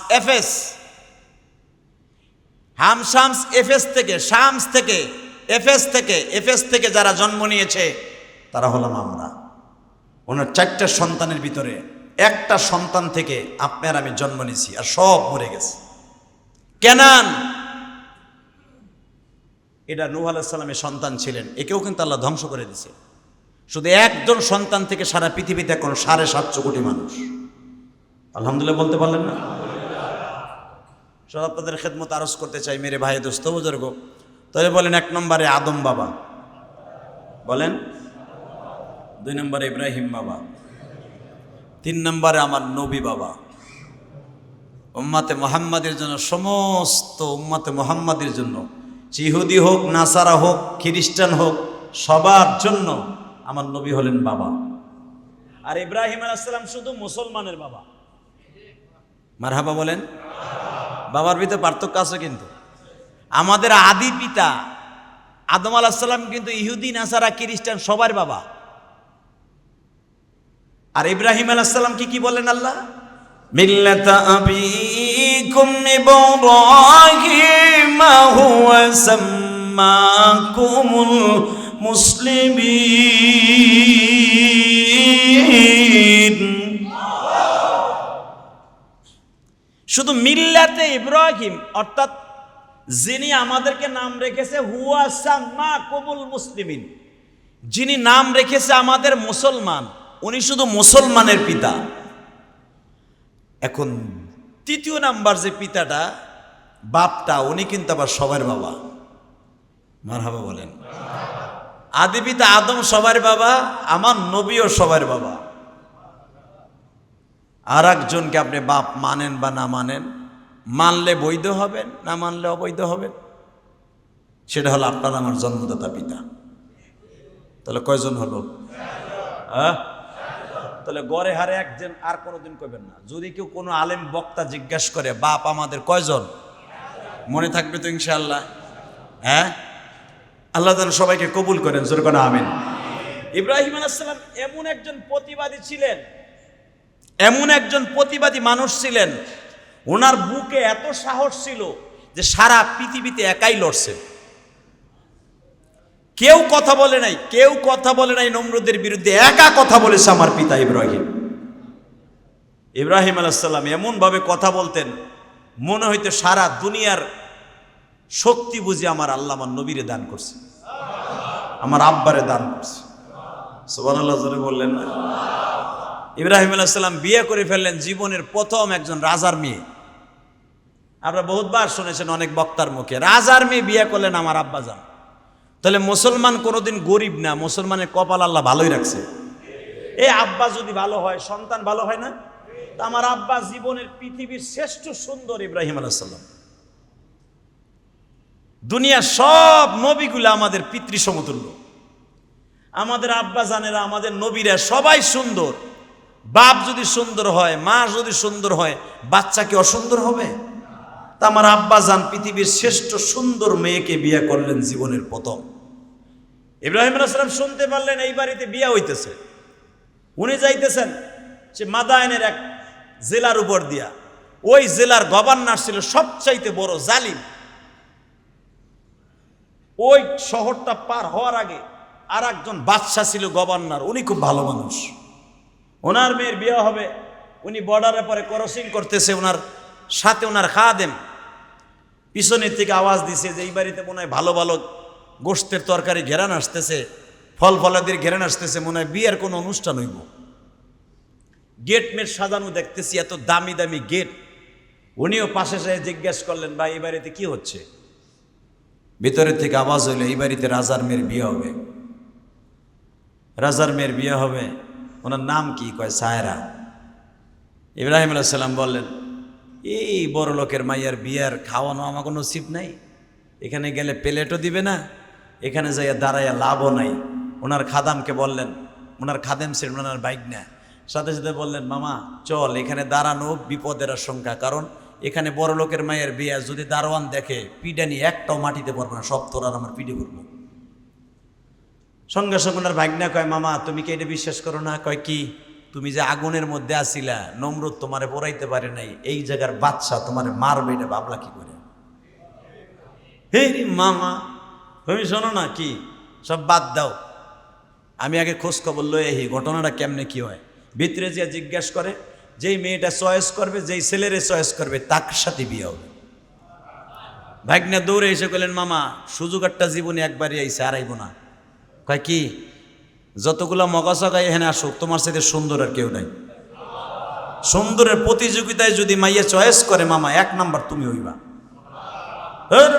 এফেস থেকে যারা জন্ম নিয়েছে তারা হলাম আমরা। ওনার 4টা সন্তানের ভিতরে একটা সন্তান থেকে আপনার আমি জন্ম নিয়েছি, আর সব মরে গেছে। কেনান, এটা নূহ আলাইহিস সালামের সন্তান ছিলেন, একেও কিন্তু আল্লাহ ধ্বংস করে দিয়েছে। শুধু একজন সন্তান থেকে সারা পৃথিবীতে এখন 750 কোটি মানুষ। আলহামদুলিল্লাহ বলতে পারলেন না? সব আপনাদের খেদমত আরজ করতে চাই মেরে ভাই দোস্ত বুজুর্গ। তাহলে বলেন 1 নম্বরে আদম বাবা, বলেন 2 নম্বরে ইব্রাহিম বাবা, 3 নম্বরে আমার নবী বাবা। উম্মাতে মুহাম্মাদের জন্য, সমস্ত উম্মাতে মুহাম্মাদের জন্য, ইহুদি হোক, নাসারা হোক, খ্রিস্টান হোক, সবার জন্য আমার নবী হলেন বাবা। আর ইব্রাহিম আলাইহিস সালাম শুধু মুসলমানের বাবা। মারহাবা বলেন। বাবার ভিতরে পার্থক্য আছে কিন্তু। আমাদের আদি পিতা আদম আলাইহিস সালাম কিন্তু ইহুদি, নাসারা, খ্রিস্টান সবার বাবা। আর ইব্রাহিম আলাইহিস সালাম কি বলেন আল্লাহ? মিল্লাতা আবিকুম ইব্রাহিম হুয়া সাম্মাকুমুল মুসলিমিন। শুধু মিল্লাতে ইব্রাহিম, অর্থাৎ যিনি আমাদেরকে নাম রেখেছে হুয়া সাম্মাকুমুল মুসলিমিন, যিনি নাম রেখেছে আমাদের মুসলমান, উনি শুধু মুসলমানের পিতা। এখন 3য় নাম্বার যে পিতাটা, বাপটা, উনি কিন্তু আবার সবার বাবা। মারহাবা বলেন। আদি পিতা আদম সবার বাবা, আমার নবীও সবার বাবা। আর একজনকে আপনি বাপ মানেন বা না মানেন, মানলে বৈধ হবেন, না মানলে অবৈধ হবেন, সেটা হলো আপনার আমার জন্মদাতা পিতা। তাহলে কয়জন হলো? তাহলে গড়ে হারে একজন, আর কোনোদিন কইবেন না। যদি কেউ কোনো আলেম বক্তা জিজ্ঞাসা করে বাপ আমাদের কয়জন, মনে থাকবে তো ইনশাআল্লাহ? হ্যাঁ, আল্লাহ যেন সবাইকে কবুল করেন, জোরে করে আমিন। ইব্রাহিম আলাইহিস সালাম এমন একজন প্রতিবাদী ছিলেন, এমন একজন প্রতিবাদী মানুষ ছিলেন, ওনার বুকে এত সাহস ছিল যে সারা পৃথিবীতে একাই লড়ছে। কেউ কথা বলে নাই নমরুদের বিরুদ্ধে, একা কথা বলেছে আমার পিতা ইব্রাহিম। ইব্রাহিম আলাইহিস সালাম এমন ভাবে কথা বলতেন, মনে হইতো সারা দুনিয়ার শক্তি বুঝি আমার আল্লাহ আমার নবীরে দান করছে, আমার আব্বারে দান করছে। সুবহানাল্লাহ জোরে বললেন না? ইব্রাহিম আলাইহিস সালাম বিয়ে করে ফেললেন জীবনের প্রথম একজন রাজার মেয়ে। আপনারা বহুতবার শুনেছেন অনেক বক্তার মুখে, রাজার মেয়ে বিয়ে করলেন আমার আব্বা যান। তাহলে মুসলমান কোনোদিন গরিব না, মুসলমানের কপাল আল্লাহ ভালোই রাখছে। এই আব্বা যদি ভালো হয়, সন্তান ভালো হয় না? তা আমার আব্বা জীবনের পৃথিবীর শ্রেষ্ঠ সুন্দর ইব্রাহিম আলাইহিস সালাম। দুনিয়ার সব নবীগুলো আমাদের পিতৃ সমতুল্য। আমাদের আব্বা জানেরা, আমাদের নবীরা সবাই সুন্দর। বাপ যদি সুন্দর হয়, মা যদি সুন্দর হয়, বাচ্চা কি অসুন্দর হবে? তা আমার আব্বা জান পৃথিবীর শ্রেষ্ঠ সুন্দর মেয়েকে বিয়ে করলেন জীবনের প্রথম। ইব্রাহিম আলাইহিস সালাম শুনতে পারলেন এই বাড়িতে বিয়ে হইতেছে। উনি যাইতেছেন সে মাদায়েনের এক জেলার উপর দিয়া। ওই জেলার গভর্নর ছিল সবচাইতে বড় জালিম। ওই শহরটা পার হওয়ার আগে আর একজন বাদশা ছিল গভর্নর, উনি খুব ভালো মানুষ। ওনার মেয়ের বিয়ে হবে, উনি বর্ডারের পরে ক্রসিং করতেছে, ওনার সাথে ওনার খাদেম পিছনের থেকে আওয়াজ দিছে যে এই বাড়িতে মনে হয় ভালো ভালো গোশতের তরকারি ঘেরান আসতেছে, ফল ফলাদির ঘেরান আসতেছে, মনে হয় বিয়ের কোনো অনুষ্ঠান হইব। গেট মেট সাজানো দেখতেছি, এত দামি দামি গেট। উনিও পাশে এসে জিজ্ঞেস করলেন, ভাই এই বাড়িতে কি হচ্ছে? ভিতরের থেকে আওয়াজ হইলো, এই বাড়িতে রাজার মেয়ের বিয়ে হবে। রাজার মেয়ের বিয়ে হবে, ওনার নাম কি? কয় সায়রা। ইব্রাহিম আলাইহিস সালাম বললেন, এই বড় লোকের মাইয়ার বিয়ার খাওয়ানো আমার কোনো নসিব নাই, এখানে গেলে প্লেটও দিবে না, এখানে যাইয়া দাঁড়াইয়া লাভও নাই। ওনার খাদামকে বললেন, ওনার খাদেম ছিলেন ওনার বাইক না, সাথে সাথে বললেন, মামা চল, এখানে দাঁড়ানো বিপদের আশঙ্কা, কারণ এখানে বড় লোকের মায়ের বিয়া যদি দারোয়ান দেখে পিডানি একটাও মাটিতে পড়বে না, সব তোর আর আমার পিঠে পড়বো। সঙ্গে সঙ্গে ওনার ভাগনা কয়, মামা তুমি কি এটা বিশ্বাস করো না? কয় কি? তুমি যে আগুনের মধ্যে আসিলা, নমরুদ তোমারে পড়াইতে পারে নাই, এই জায়গার বাদশা তোমারে মারবে, এটা ভাবলা কি করে? হে মামা তুমি শোনো না, কি সব বাদ দাও, আমি আগে খোঁজ খবর লই এই ঘটনাটা কেমনে কি হয়। ভিতরে যে জিজ্ঞেস করে, যেই মেয়েটা চয়েস করবে, যেই ছেলেরে চয়েস করবে, তার সাথে বিয়ে হবে। ভাগনা দৌড়ে এসে বললেন, মামা সুযোগ একটা জীবনে একবারই আইসে, আর আইব না। কয় কি? যতগুলো মগাচগাই এখানে আসুক, তোমার সাথে সুন্দর আর কেউ নাই। সুন্দরের প্রতিযোগিতায় যদি মাইয়া চয়েস করে, মামা 1 নাম্বার তুমি হইবা।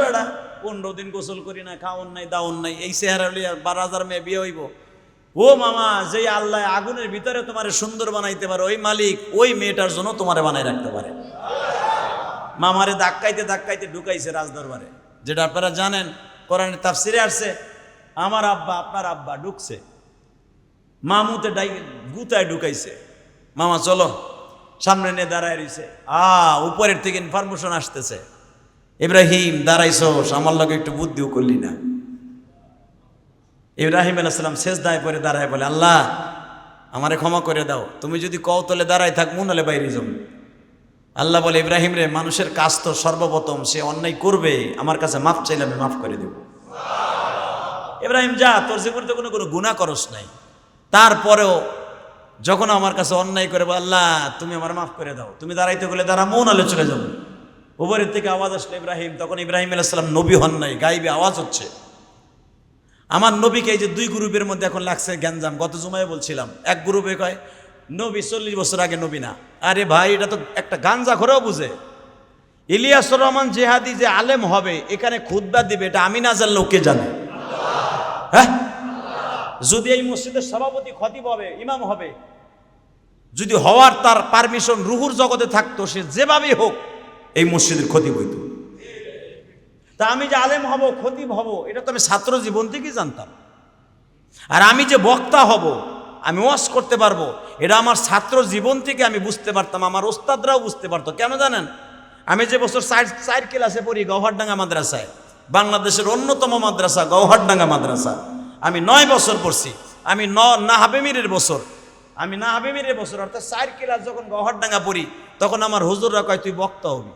বেড়া 15 দিন গোসল করি না, খাওন নাই দাওন নাই, এই চেহারা লইয়া 12,000 মেয়ে বিয়ে হইব? ও মামা, যেই আল্লাহ আগুনের ভিতরে তোমারে সুন্দর বানাইতে পারে, ওই মালিক ওই মেয়েটার জন্য তোমারে বানাই রাখতে পারে। মামারে ধাক্কাইতে ধাক্কাইতে ঢুকাইছে রাজদরবারে, যেটা আপনারা জানেন, কোরআনের তাফসিরে আসছে, আমার আব্বা আপনার আব্বা ঢুকছে, মামুতে গুতায় ঢুকাইছে। মামা চলো, সামনে নিয়ে দাঁড়ায় রইছে। উপরের থেকে ইনফরমেশন আসতেছে, ইব্রাহিম দাঁড়াইছোস, আমার লগে একটু বুদ্ধিও করলি না। ইব্রাহিম আলাইহিস সালাম সেজদায় পড়ে দাঁড়ায় বলে, আল্লাহ আমারে ক্ষমা করে দাও, তুমি যদি কও তলে দাঁড়ায় থাক, মন হলে বাইরে যাবো। আল্লাহ বলে, ইব্রাহিম রে, মানুষের কাজ তো সর্বপ্রথম সে অন্যায় করবে, আমার কাছে মাফ চাইলে আমি মাফ করে দেব। ইব্রাহিম যা, তোর জীবনে তো কোনো গুনাহ করস নাই, তারপরেও যখন আমার কাছে অন্যায় করে, আল্লাহ তুমি আমার মাফ করে দাও, তুমি দাঁড়াইতে গেলে দাঁড়া, মন হলে চলে যাবো। উপরের থেকে আওয়াজ আসলো ইব্রাহিম, তখন ইব্রাহিম আলাইহিস সালাম নবী হন নাই, গাইবে আওয়াজ হচ্ছে। আমার নবীকে এই যে 2 গ্রুপের মধ্যে এখন লাগছে গ্যাঞ্জাম। গত জুমায় বলছিলাম, এক গ্রুপে কয় নবী 40 বছর আগে নবী না। আরে ভাই, এটা তো একটা গাঞ্জা ঘরেও বুঝে। ইলিয়াসুর রহমান জিহাদি যে আলেম হবে, এখানে খুতবা দিবে, এটা আমি না জানলেও কে জানে? হ্যাঁ, যদি এই মসজিদের সভাপতি খতিব হবে, ইমাম হবে, যদি হওয়ার তার পারমিশন রুহুর জগতে থাকতো, সে যেভাবেই হোক এই মসজিদের খতিব হইতো। তা আমি যে আলেম হব, খতিব হব, এটা তো আমি ছাত্র জীবন থেকেই জানতাম। আর আমি যে বক্তা হব, আমি ওয়াজ করতে পারবো, এটা আমার ছাত্র জীবন থেকে আমি বুঝতে পারতাম, আমার ওস্তাদরাও বুঝতে পারতো। কেন জানেন? আমি যে বছর 4 ক্লাসে পড়ি গৌহারডাঙ্গা মাদ্রাসায়, বাংলাদেশের অন্যতম মাদ্রাসা গৌহারডাঙ্গা মাদ্রাসা, আমি 9 বছর পড়ছি। আমি নাহাবেমিরের বছর, অর্থাৎ 4 ক্লাস যখন গৌহারডাঙ্গা পড়ি, তখন আমার হুজুররা কয় তুই বক্তা হবি।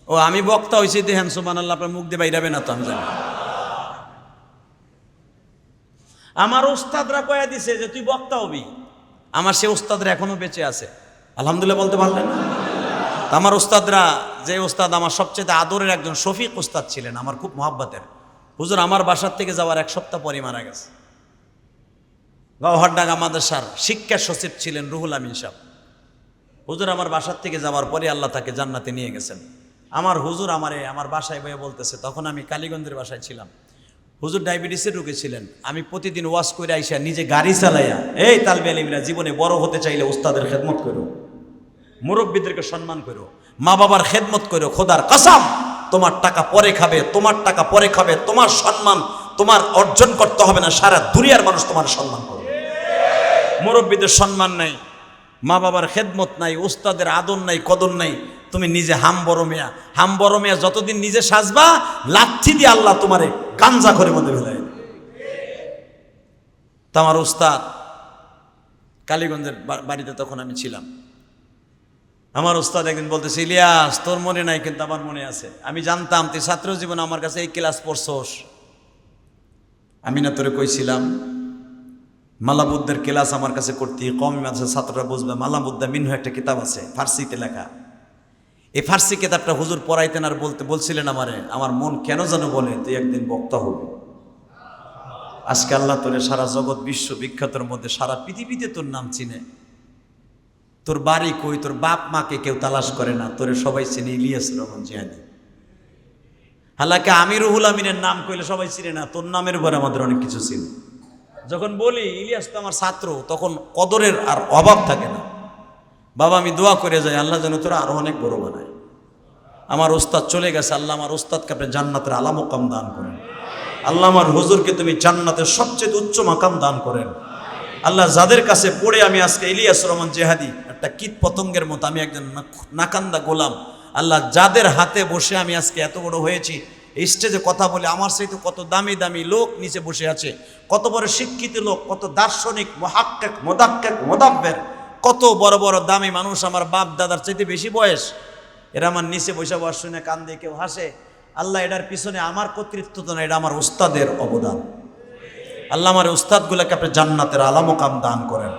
ও আমি বক্তা হয়েছি, দেখেন সুবহানাল্লাহ, আপনার মুখ দিয়ে বাইরাবে না তো, আমি জানি। আমার ওস্তাদরা কয়া দিছে যে তুই বক্তা হবি। আমার সে ওস্তাদরা এখনো বেঁচে আছে, আলহামদুলিল্লাহ বলতে পারলেন না? আমার ওস্তাদরা, যে ওস্তাদ আমার সবচেয়ে আদরের একজন শফিক ওস্তাদ ছিলেন, আমার খুব মহব্বতের হুজুর, আমার বাসার থেকে যাওয়ার 1 সপ্তাহ পরই মারা গেছে। গৌহারডাঙ্গা মাদ্রাসার শিক্ষা সচিব ছিলেন রুহুল আমিন সাহেব। হুজুর আমার বাসার থেকে যাওয়ার পরে আল্লাহ তাকে জান্নাতে নিয়ে গেছেন। আমার হুজুর আমার বাসায় বয়ে বলতেছে, তখন আমি কালীগঞ্জের বাসায় ছিলাম। হুজুর ডায়াবেটিসে ঢুকেছিলেন। আমি প্রতিদিন ওয়াজ করে আইসা নিজে গাড়ি চালাইয়া, এই তালবে আলিমরা, জীবনে বড় হতে চাইলে উস্তাদের খেদমত করো, মুরব্বীদেরকে সম্মান করো, মা বাবার খেদমত করো। খোদার কসম, তোমার টাকা পরে খাবে, তোমার সম্মান তোমার অর্জন করতে হবে না, সারা দুনিয়ার মানুষ তোমার সম্মান করবে। মুরব্বীদের সম্মান নাই, মা বাবার খেদমত নাই, উস্তাদের আদর নাই, কদর নাই, তুমি নিজে হাম বড় মিয়া যতদিন নিজে সাজবা, লাথি দিয়ে আল্লাহ তোমারে গাঞ্জা করে মধ্যে ফেলায়। তো আমার উস্তাদ কালীগঞ্জের বাড়িতে তখন আমি ছিলাম। আমার উস্তাদ একদিন বলতেছে, ইলিয়াস তোর মনে নাই কিন্তু আমার মনে আছে, আমি জানতাম তুই ছাত্র জীবনে আমার কাছে এই ক্লাস পড়ছস। আমি না তোরে কইছিলাম মালাবুদ্দের ক্লাস আমার কাছে করতে কমই মাদ্রাসার ছাত্ররা বুঝবে। মালাবুদ্দা মিনহু একটা কিতাব আছে ফার্সিতে লেখা, এই ফার্সি কিতাবটা হুজুর পড়াইতেন আর বলছিলেন আমারে, আমার মন কেন যেন বলে তুই একদিন বক্তা হবি। আজকে আল্লাহ তোরে সারা জগৎ বিশ্ব বিখ্যাতর মধ্যে সারা পৃথিবীতে তোর নাম চিনে। তোর বাড়ি কই, তোর বাপ মাকে কেউ তালাশ করে না, তোরে সবাই চিনে ইলিয়াস রহমান জিহাদি। হালাকে আমি রুহুল আমিনের নাম কইলে সবাই চিনে না, তোর নামের উপরে আমাদের অনেক কিছু চিনে। যখন বলি ইলিয়াস তো আমার ছাত্র, তখন কদরের আর অভাব থাকে না। বাবা আমি দোয়া করে যাই আল্লাহ যেন তোরা আরো অনেক বড় বানায়। আমার ওস্তাদ চলে গেছে, আল্লাহ আমার ওস্তাদকে আপনি জান্নাতের আলা মাকাম দান করেন। আল্লাহ আমার হুজুরকে তুমি জান্নাতের সবচেয়ে উচ্চ মাকাম দান করেন। আল্লাহ যাদের কাছে পড়ে আমি আজকে ইলিয়াস রহমান জিহাদি একটা কীট পতঙ্গের মতো, আমি একজন নাকান্দা গোলাম, আল্লাহ যাদের হাতে বসে আমি আজকে এত বড় হয়েছি, এই স্টেজে কথা বলে আমার সাথে কত দামি দামি লোক নিচে বসে আছে, কত বড় শিক্ষিত লোক, কত দার্শনিক মুহাক্কিক মুদাক্কিক মুদাব্বির, কত বড় বড় দামি মানুষ, আমার বাপ দাদার চাইতে বেশি বয়স, এরা আমার নিচে বসে বসে শুনে কান্দে, কেউ হাসে। আল্লাহ এটার পিছনে আমার কর্তৃত্ব তো না, এটা আমার উস্তাদের অবদান। আল্লাহ আমার উস্তাদগুলোকে আপনি জান্নাতের আলা মাকাম দান করেন।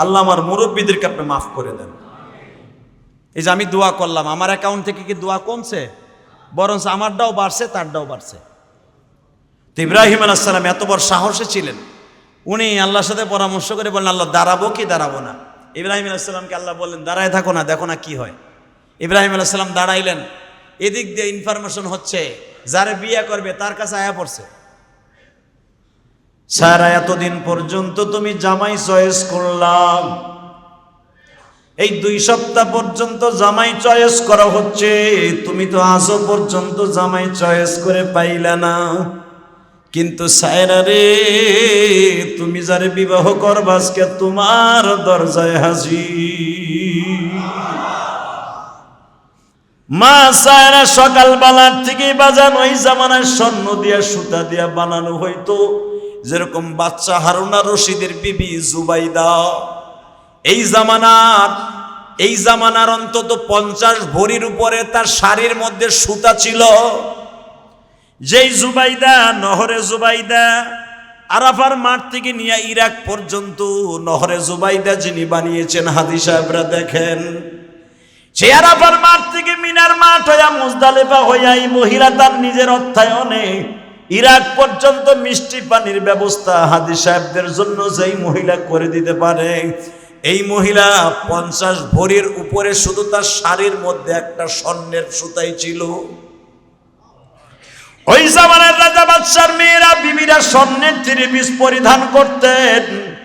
আল্লাহ আমার মুরব্বীদেরকে আপনি মাফ করে দেন। এই যে আমি দোয়া করলাম, আমার অ্যাকাউন্ট থেকে কি দোয়া কমছে? বরঞ্চ আমারটাও বাড়ছে, তারটাও বাড়ছে। তো ইব্রাহিম আলাইহিস সালাম এত বড় সাহসী ছিলেন, উনি আল্লাহর সাথে পরামর্শ করে বললেন আল্লাহ দাঁড়াবো কি দাঁড়াবো না। ইব্রাহিম আলাইহিস সালামকে আল্লাহ বললেন দাঁড়ায় থাকো না, দেখো না কি হয়। ইব্রাহিম আলাইহিস সালাম দাঁড়াইলেন, এদিক দিয়ে ইনফরমেশন হচ্ছে যারা বিয়ে করবে তার কাছে আয়া পড়ছে, সারা এতদিন পর্যন্ত তুমি জামাই চয়েস করলাম, এই 2 সপ্তাহ পর্যন্ত জামাই চয়েস করা হচ্ছে, তুমি তো আজও পর্যন্ত জামাই চয়েস করে পাইলা না। কিন্তু সায়রা রে, তুমি যারে বিবাহ করবা আজকে তোমার দরজায় হাজির। মা সায়রা সকালবেলার থেকে বাজানো, ওই জামানায় স্বর্ণ দিয়া সুতা দিয়া বানানো হইতো, যেরকম বাচ্চা হারুন আর রশিদের বিবি জুবাইদা। এই জামানার অন্তত 50 ভরির উপরে তার শাড়ির মধ্যে সুতা ছিল। যেই জুবাইদা, নহরে জুবাইদা, আরাফার মাঠ থেকে নিয়ে ইরাক পর্যন্ত নহরে জুবাইদা যিনি বানিয়েছেন, হাদি সাহেবরা দেখেন, সে আরাফার মাঠ থেকে মিনার মাঠ হইয়া মুজদালিফা হইয়া এই মহিলা তার নিজের অর্থায়নে ইরাক পর্যন্ত মিষ্টি পানির ব্যবস্থা হাদি সাহেবদের জন্য যেই মহিলা করে দিতে পারে, এই মহিলা 50 ভরির উপরে শুধু তার শাড়ির মধ্যে একটা স্বর্ণের সুতাই ছিল। ওই জামানার রাজা বাদশার মেয়েরা বিবিরা স্বর্ণের 3 পিস পরিধান করতেন।